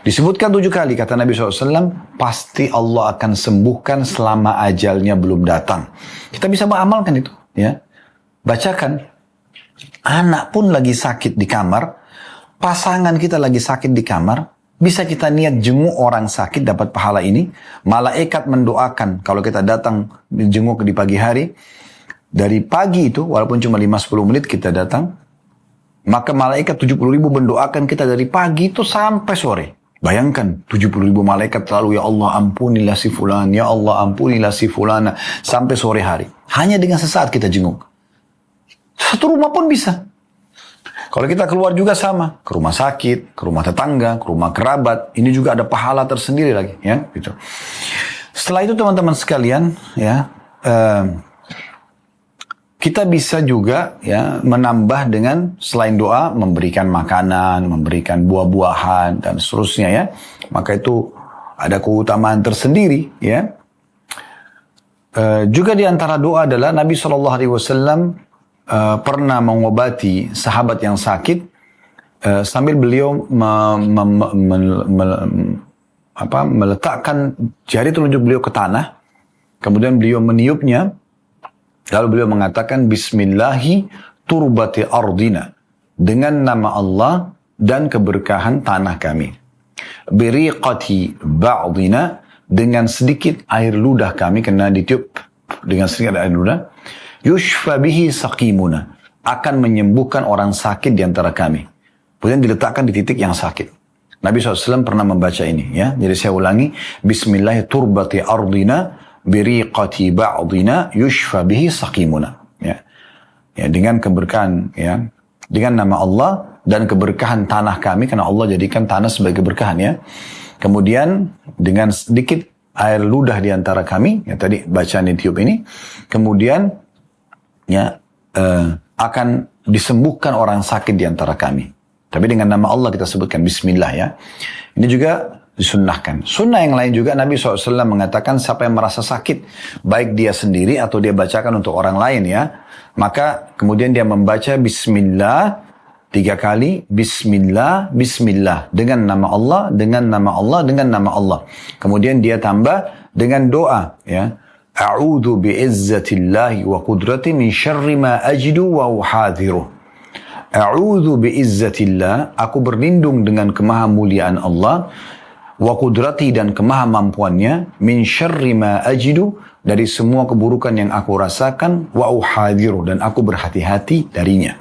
Disebutkan 7 kali kata Nabi SAW, pasti Allah akan sembuhkan selama ajalnya belum datang. Kita bisa mengamalkan itu ya. Bacakan. Anak pun lagi sakit di kamar, pasangan kita lagi sakit di kamar, bisa kita niat jenguk orang sakit dapat pahala ini. Malaikat mendoakan kalau kita datang jenguk di pagi hari. Dari pagi itu, walaupun cuma 5-10 menit kita datang, maka malaikat 70.000 mendoakan kita dari pagi itu sampai sore. Bayangkan 70.000 malaikat lalu, ya Allah ampunilah si fulan, ya Allah ampunilah si fulana, sampai sore hari. Hanya dengan sesaat kita jenguk. Satu rumah pun bisa. Kalau kita keluar juga sama, ke rumah sakit, ke rumah tetangga, ke rumah kerabat, ini juga ada pahala tersendiri lagi, ya, gitu. Setelah itu teman-teman sekalian, ya, kita bisa juga ya menambah dengan selain doa, memberikan makanan, memberikan buah-buahan dan seterusnya ya. Maka itu ada keutamaan tersendiri, ya. Juga di antara doa adalah Nabi SAW pernah mengobati sahabat yang sakit sambil beliau meletakkan jari telunjuk beliau ke tanah, kemudian beliau meniupnya, lalu beliau mengatakan Bismillahi turbati ardina, dengan nama Allah dan keberkahan tanah kami, biriqati ba'dina, dengan sedikit air ludah kami, kena ditiup dengan sedikit air ludah, yushfa bihi saqimuna, akan menyembuhkan orang sakit di antara kami. Kemudian diletakkan di titik yang sakit. Nabi SAW pernah membaca ini, ya. Jadi saya ulangi, Bismillah turbati ardina biriqati ba'dina yushfa bihi saqimuna. Ya. Ya, dengan keberkahan, ya, dengan nama Allah dan keberkahan tanah kami, karena Allah jadikan tanah sebagai keberkahan, ya. Kemudian dengan sedikit air ludah di antara kami, ya tadi bacaan di tiup ini, kemudian ya akan disembuhkan orang sakit di antara kami. Tapi dengan nama Allah kita sebutkan Bismillah, ya. Ini juga disunnahkan. Sunnah yang lain juga Nabi SAW mengatakan siapa yang merasa sakit, baik dia sendiri atau dia bacakan untuk orang lain, ya. Maka kemudian dia membaca Bismillah 3 kali, Bismillah, Bismillah. Dengan nama Allah, dengan nama Allah, dengan nama Allah. Kemudian dia tambah dengan doa, ya. A'udhu bi'izzatillahi wa qudrati min syarri ma ajidu wa uhadhiruh. A'udhu bi'izzatillah, aku berlindung dengan kemahamuliaan Allah, wa qudrati dan kemahamampuannya, min syarri ma ajidu, dari semua keburukan yang aku rasakan, wa uhadhiruh, dan aku berhati-hati darinya.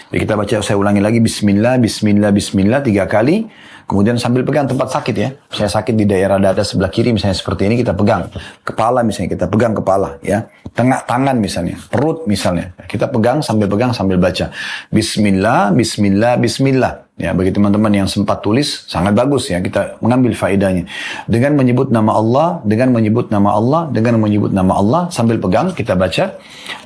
Jadi kita baca, saya ulangi lagi, Bismillah, Bismillah, Bismillah 3 kali. Kemudian sambil pegang tempat sakit, ya. Saya sakit di daerah dada sebelah kiri misalnya seperti ini, kita pegang. Kepala misalnya, kita pegang kepala, ya. Tengah tangan misalnya, perut misalnya. Kita pegang sambil baca. Bismillah, Bismillah, Bismillah. Ya, bagi teman-teman yang sempat tulis, sangat bagus, ya. Kita mengambil faedahnya. Dengan menyebut nama Allah, dengan menyebut nama Allah, dengan menyebut nama Allah, sambil pegang, kita baca.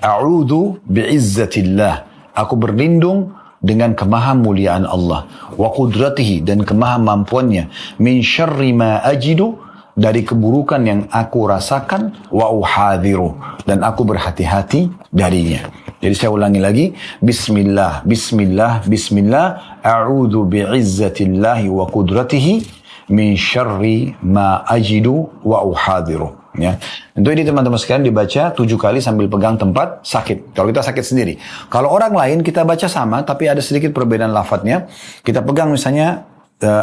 A'udhu bi'izzatillah. Aku berlindung dengan kemahamuliaan Allah, wa qudratihi, dan kemahamampuannya, min syarri ma ajidu, dari keburukan yang aku rasakan, wa uhadhiru, dan aku berhati-hati darinya. Jadi saya ulangi lagi, Bismillah, Bismillah, Bismillah, a'udhu bi'izzatillahi wa qudratihi, min syarri ma ajidu wa uhadhiru. Ya. Untuk ini teman-teman sekalian dibaca 7 kali sambil pegang tempat sakit. Kalau kita sakit sendiri. Kalau orang lain kita baca sama, tapi ada sedikit perbedaan lafadznya. Kita pegang misalnya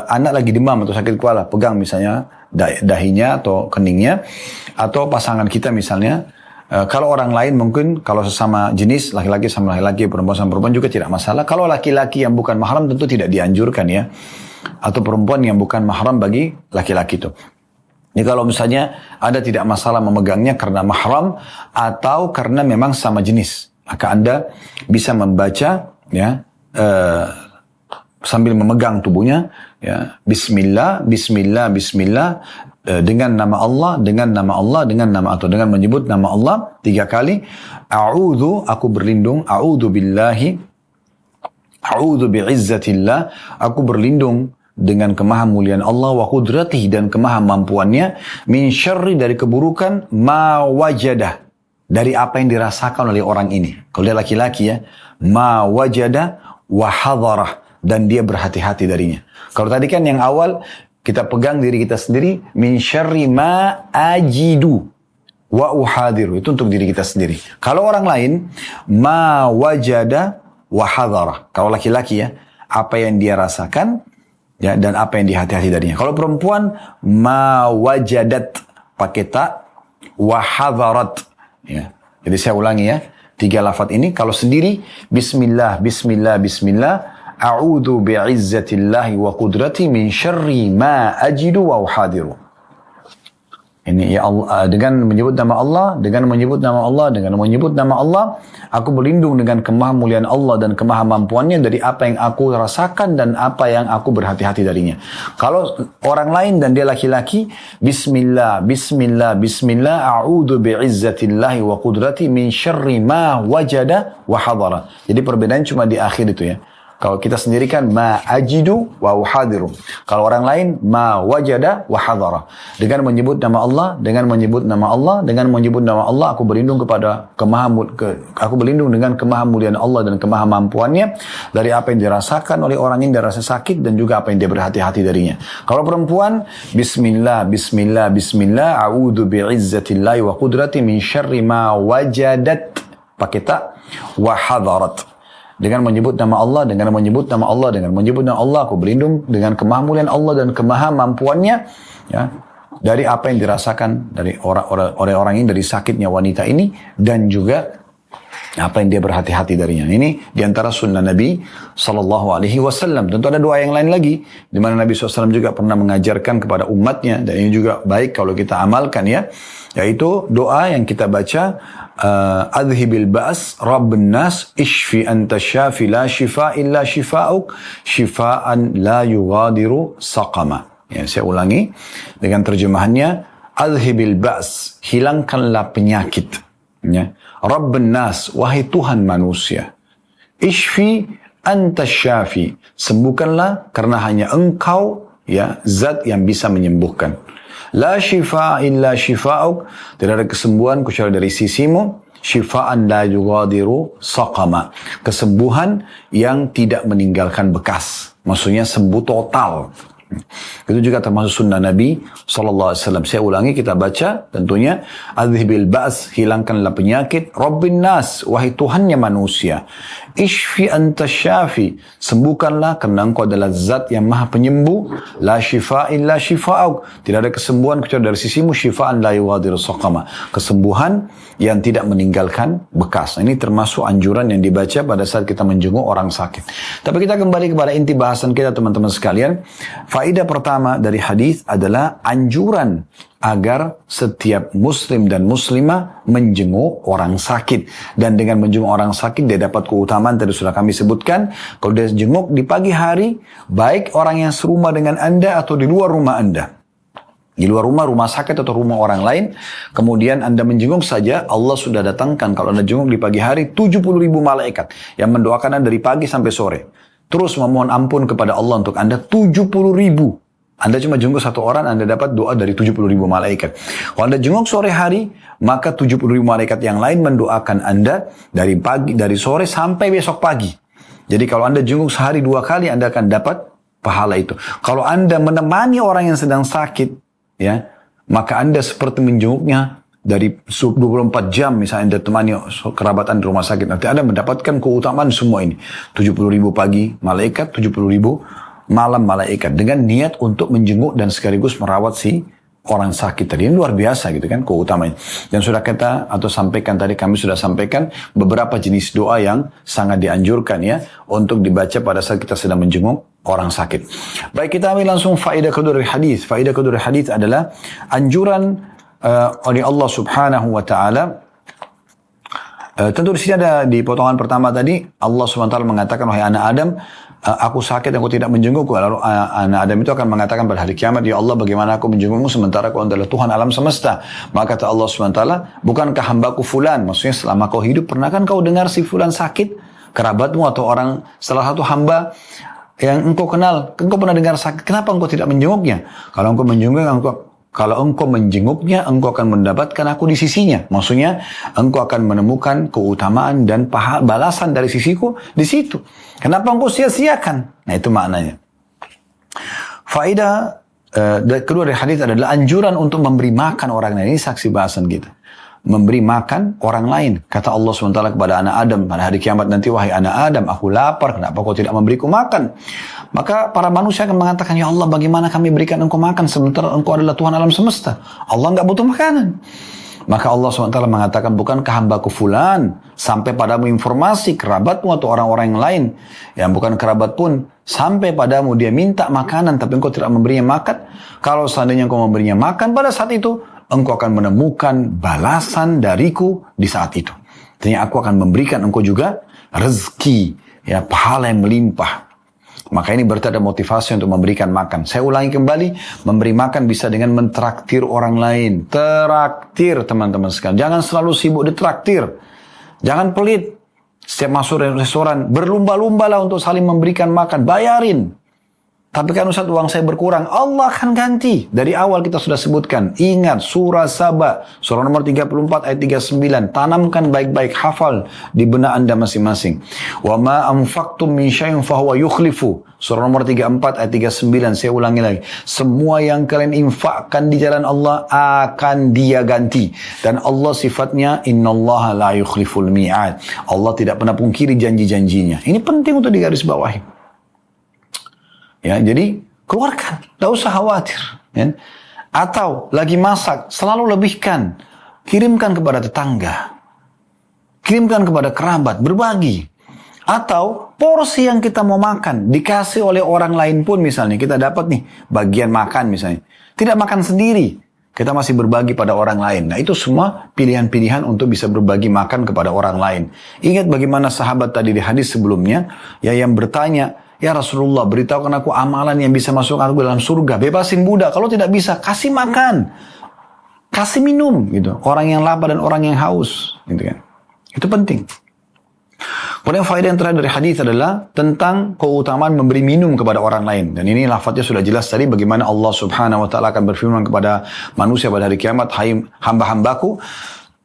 anak lagi demam atau sakit kepala, pegang misalnya dahinya atau keningnya, atau pasangan kita misalnya. Kalau orang lain mungkin, kalau sesama jenis, laki-laki sama laki-laki, perempuan sama perempuan juga tidak masalah. Kalau laki-laki yang bukan mahram tentu tidak dianjurkan, ya. Atau perempuan yang bukan mahram bagi laki-laki itu. Ini kalau misalnya ada tidak masalah memegangnya karena mahram atau karena memang sama jenis, maka Anda bisa membaca, ya, sambil memegang tubuhnya, ya, Bismillah, Bismillah, Bismillah, dengan nama Allah, dengan nama Allah, dengan nama, atau dengan menyebut nama Allah 3 kali. A'udhu, aku berlindung, a'udhu billahi, a'udhu bi'izzatillah, aku berlindung dengan kemahamuliaan Allah, wa qudratihi, dan kemahamampuannya, min syarri, dari keburukan, ma wajadah, dari apa yang dirasakan oleh orang ini. Kalau dia laki-laki, ya, ma wajadah wa hadarah, dan dia berhati-hati darinya. Kalau tadi kan yang awal kita pegang diri kita sendiri, min syarri ma ajidu wa uhadiru, itu untuk diri kita sendiri. Kalau orang lain, ma wajada wa hadarah, kalau laki-laki, ya, apa yang dia rasakan, ya, dan apa yang dihati-hati darinya. Kalau perempuan, ma wajadat, pakai ta, wa hadarat, ya. Jadi saya ulangi, ya, 3 lafaz ini. Kalau sendiri, Bismillah, Bismillah, Bismillah, a'udhu bi'izzatillahi wa qudrati min syarri ma ajidu wa uhadiru. Ini, ya Allah, dengan menyebut nama Allah, dengan menyebut nama Allah, dengan menyebut nama Allah, aku berlindung dengan kemahamuliaan Allah dan kemahamampuannya dari apa yang aku rasakan dan apa yang aku berhati-hati darinya. Kalau orang lain dan dia laki-laki, Bismillah, Bismillah, Bismillah, a'udhu bi'izzatillahi wa qudrati min syarri ma wajada wa hadara. Jadi perbedaan cuma di akhir itu, ya. Kalau kita sendiri kan ma ajidu wa uhadiru. Kalau orang lain ma wajada wa hadara. Dengan menyebut nama Allah, dengan menyebut nama Allah, dengan menyebut nama Allah, aku berlindung kepada aku berlindung dengan kemahamuliaan Allah dan kemahamampuannya dari apa yang dirasakan oleh orang ini, dari rasa sakit dan juga apa yang dia berhati-hati darinya. Kalau perempuan, Bismillah, Bismillah, Bismillah, a'udhu bi'izzatillahi wa qudrati min syarri ma wajadat, pakai ta, wa hadarat. Dengan menyebut nama Allah, dengan menyebut nama Allah, dengan menyebut nama Allah, aku berlindung dengan kemahamuliaan Allah dan kemahamampuannya, ya, dari apa yang dirasakan dari orang ini, dari sakitnya wanita ini, dan juga Apa yang dia berhati-hati darinya. Ini diantara sunnah Nabi SAW. Tentu ada doa yang lain lagi. Di mana Nabi SAW juga pernah mengajarkan kepada umatnya. Dan ini juga baik kalau kita amalkan ya. Yaitu doa yang kita baca. Adhibil ba'as rabbun nas ishfi anta syafi la shifa illa shifa'uk shifa'an la yughadiru saqama. Ya, saya ulangi dengan terjemahannya. Adhibil ba'as, hilangkanlah penyakit. Ya. Rabbun nas, wahai Tuhan manusia. Ishfi anta syafi, sembuhkanlah karena hanya Engkau ya zat yang bisa menyembuhkan. La shifa illa shifa'uk, tidak ada kesembuhan kecuali dari sisimu. Shifa'an la yughadiru saqama, kesembuhan yang tidak meninggalkan bekas. Maksudnya sembuh total. Itu juga termasuk sunnah Nabi SAW. Saya ulangi, kita baca tentunya. Adhibil ba's, hilangkanlah penyakit. Rabbin nas, wahai Tuhannya manusia. Ishfi anta syafi, sembuhkanlah karena Engkau adalah zat yang maha penyembuh. La shifa illa shifa'uk, tidak ada kesembuhan kecuali dari sisimu. Shifa'an la yughadiru saqama, kesembuhan yang tidak meninggalkan bekas. Ini termasuk anjuran yang dibaca pada saat kita menjenguk orang sakit. Tapi kita kembali kepada inti bahasan kita teman-teman sekalian. Faedah pertama dari hadis adalah anjuran agar setiap muslim dan muslimah menjenguk orang sakit. Dan dengan menjenguk orang sakit dia dapat keutamaan tadi sudah kami sebutkan. Kalau dia jenguk di pagi hari, baik orang yang serumah dengan Anda atau di luar rumah Anda. Di luar rumah sakit atau rumah orang lain, kemudian Anda menjenguk saja, Allah sudah datangkan kalau Anda jenguk di pagi hari 70.000 malaikat yang mendoakan Anda dari pagi sampai sore. Terus memohon ampun kepada Allah untuk Anda 70.000. Anda cuma jenguk satu orang, Anda dapat doa dari 70.000 malaikat. Kalau Anda jenguk sore hari, maka 70.000 malaikat yang lain mendoakan Anda dari pagi, dari sore sampai besok pagi. Jadi kalau Anda jenguk sehari 2 kali, Anda akan dapat pahala itu. Kalau Anda menemani orang yang sedang sakit, ya, maka Anda seperti menjenguknya dari 24 jam misalnya Anda temani kerabat Anda di rumah sakit. Nanti Anda mendapatkan keutamaan semua ini. 70.000 pagi malaikat, 70.000 malam malaikat. Dengan niat untuk menjenguk dan sekaligus merawat si orang sakit tadi. Ini luar biasa gitu kan keutamaannya. Dan sudah kita atau sampaikan tadi, kami sudah sampaikan beberapa jenis doa yang sangat dianjurkan ya untuk dibaca pada saat kita sedang menjenguk orang sakit. Baik, kita ambil langsung faedah kedua dari hadis. Faedah kedua dari hadis adalah anjuran oleh Allah Subhanahu wa taala. Tentu di sini ada di potongan pertama tadi Allah Subhanahu wa taala mengatakan, wahai anak Adam, aku sakit, aku tidak menjengukku. Lalu anak Adam itu akan mengatakan pada hari kiamat, ya Allah, bagaimana aku menjengukmu sementara kau adalah Tuhan alam semesta. Maka kata Allah SWT, bukankah hambaku fulan, maksudnya selama kau hidup pernah kan kau dengar si fulan sakit, kerabatmu atau orang salah satu hamba yang engkau kenal, engkau pernah dengar sakit, kenapa engkau tidak menjenguknya? Kalau engkau menjenguknya, engkau akan mendapatkan aku di sisinya. Maksudnya, engkau akan menemukan keutamaan dan balasan dari sisiku di situ. Kenapa engkau sia-siakan? Nah, itu maknanya. Faedah kedua dari hadis adalah anjuran untuk memberi makan orang lain. Ini saksi bahasan kita. Memberi makan orang lain. Kata Allah SWT kepada anak Adam, pada hari kiamat nanti, wahai anak Adam, aku lapar, kenapa kau tidak memberiku makan? Maka para manusia akan mengatakan, ya Allah, bagaimana kami berikan engkau makan sementara engkau adalah Tuhan alam semesta? Allah enggak butuh makanan. Maka Allah SWT mengatakan, bukankah hambaku fulan sampai padamu informasi kerabatmu atau orang-orang yang lain yang bukan kerabat pun sampai padamu dia minta makanan tapi engkau tidak memberinya makan? Kalau seandainya engkau memberinya makan pada saat itu, engkau akan menemukan balasan dariku di saat itu. Artinya aku akan memberikan engkau juga rezeki, ya, pahala yang melimpah. Maka ini berarti ada motivasi untuk memberikan makan. Saya ulangi kembali, memberi makan bisa dengan mentraktir orang lain. Traktir teman-teman sekalian. Jangan selalu sibuk ditraktir. Jangan pelit. Setiap masuk restoran, berlumba-lumba lah untuk saling memberikan makan. Bayarin. Tapi kan Ustaz, uang saya berkurang. Allah akan ganti. Dari awal kita sudah sebutkan. Ingat surah Saba. Surah nomor 34 ayat 39. Tanamkan baik-baik. Hafal di benak Anda masing-masing. Wa ma anfaqtum min syai'in fahuwa yukhlifu. Surah nomor 34 ayat 39. Saya ulangi lagi. Semua yang kalian infakkan di jalan Allah akan Dia ganti. Dan Allah sifatnya innallaha la yukhliful mi'ad. Allah tidak pernah pungkiri janji-janjinya. Ini penting untuk digarisbawahi. Ya, jadi keluarkan, tidak usah khawatir. Ya. Atau lagi masak, selalu lebihkan, kirimkan kepada tetangga, kirimkan kepada kerabat, berbagi. Atau porsi yang kita mau makan dikasih oleh orang lain pun, misalnya kita dapat nih bagian makan misalnya, tidak makan sendiri, kita masih berbagi pada orang lain. Nah itu semua pilihan-pilihan untuk bisa berbagi makan kepada orang lain. Ingat bagaimana sahabat tadi di hadis sebelumnya, ya, yang bertanya, ya Rasulullah, beritahukan aku amalan yang bisa masuk aku dalam surga, bebasin budak, kalau tidak bisa kasih makan, kasih minum gitu, orang yang lapar dan orang yang haus gitu kan. Itu penting. Kemudian faedah yang terakhir dari hadis adalah tentang keutamaan memberi minum kepada orang lain. Dan ini lafadznya sudah jelas tadi bagaimana Allah Subhanahu wa taala akan berfirman kepada manusia pada hari kiamat, "Hai hamba-hambaku,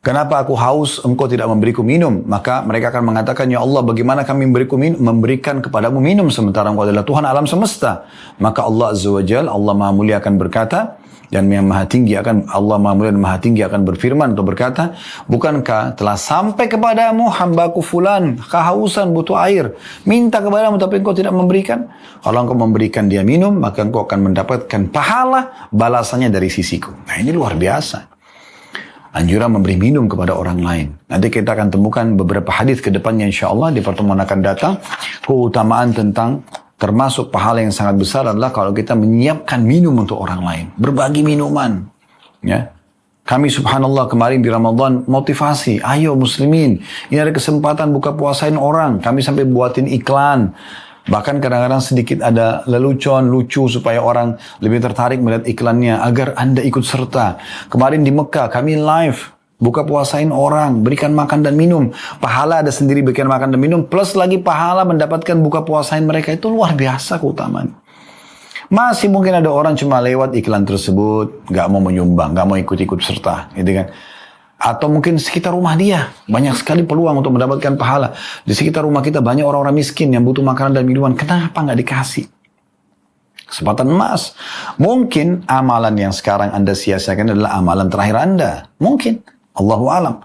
kenapa aku haus, engkau tidak memberiku minum?" Maka mereka akan mengatakan, "Ya Allah, bagaimana kami memberikan kepadamu minum sementara engkau adalah Tuhan alam semesta?" Maka Allah Azza wa Jalla, Allah Maha Mulia akan berkata, dan yang Maha Tinggi akan, Allah Maha Mulia dan Maha Tinggi akan berfirman atau berkata, "Bukankah telah sampai kepadamu hambaku fulan kehausan butuh air, minta kepadamu tapi engkau tidak memberikan? Kalau engkau memberikan dia minum, maka engkau akan mendapatkan pahala balasannya dari sisiku." Nah ini luar biasa. Anjuran memberi minum kepada orang lain. Nanti kita akan temukan beberapa hadis ke depannya insyaAllah di pertemuan akan datang. Keutamaan tentang termasuk pahala yang sangat besar adalah kalau kita menyiapkan minum untuk orang lain. Berbagi minuman. Ya. Kami subhanallah kemarin di Ramadan motivasi. Ayo muslimin. Ini ada kesempatan buka puasain orang. Kami sampai buatin iklan. Bahkan kadang-kadang sedikit ada lelucon, lucu supaya orang lebih tertarik melihat iklannya. Agar Anda ikut serta. Kemarin di Mekah kami live. Buka puasain orang, berikan makan dan minum. Pahala ada sendiri berikan makan dan minum. Plus lagi pahala mendapatkan buka puasain mereka. Itu luar biasa keutamaan. Masih mungkin ada orang cuma lewat iklan tersebut. Gak mau menyumbang, gak mau ikut-ikut serta. Gitu kan. Atau mungkin sekitar rumah dia. Banyak sekali peluang untuk mendapatkan pahala. Di sekitar rumah kita banyak orang-orang miskin yang butuh makanan dan minuman. Kenapa gak dikasih? Kesempatan emas. Mungkin amalan yang sekarang Anda sia-siakan adalah amalan terakhir Anda. Mungkin. Allahu alam.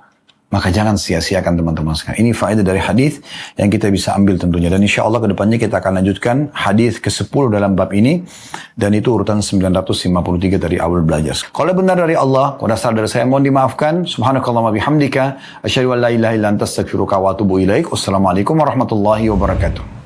Maka jangan sia-siakan teman-teman sekalian. Ini faedah dari hadis yang kita bisa ambil tentunya. Dan insya Allah kedepannya kita akan lanjutkan hadis ke-10 dalam bab ini. Dan itu urutan 953 dari awal belajar. Kalau benar dari Allah, kalau dasar dari saya mohon dimaafkan. Subhanakallahumma bihamdika. Asyhadu an la ilaha illa anta astaghfiruka wa atubu ilaik. Wassalamualaikum warahmatullahi wabarakatuh.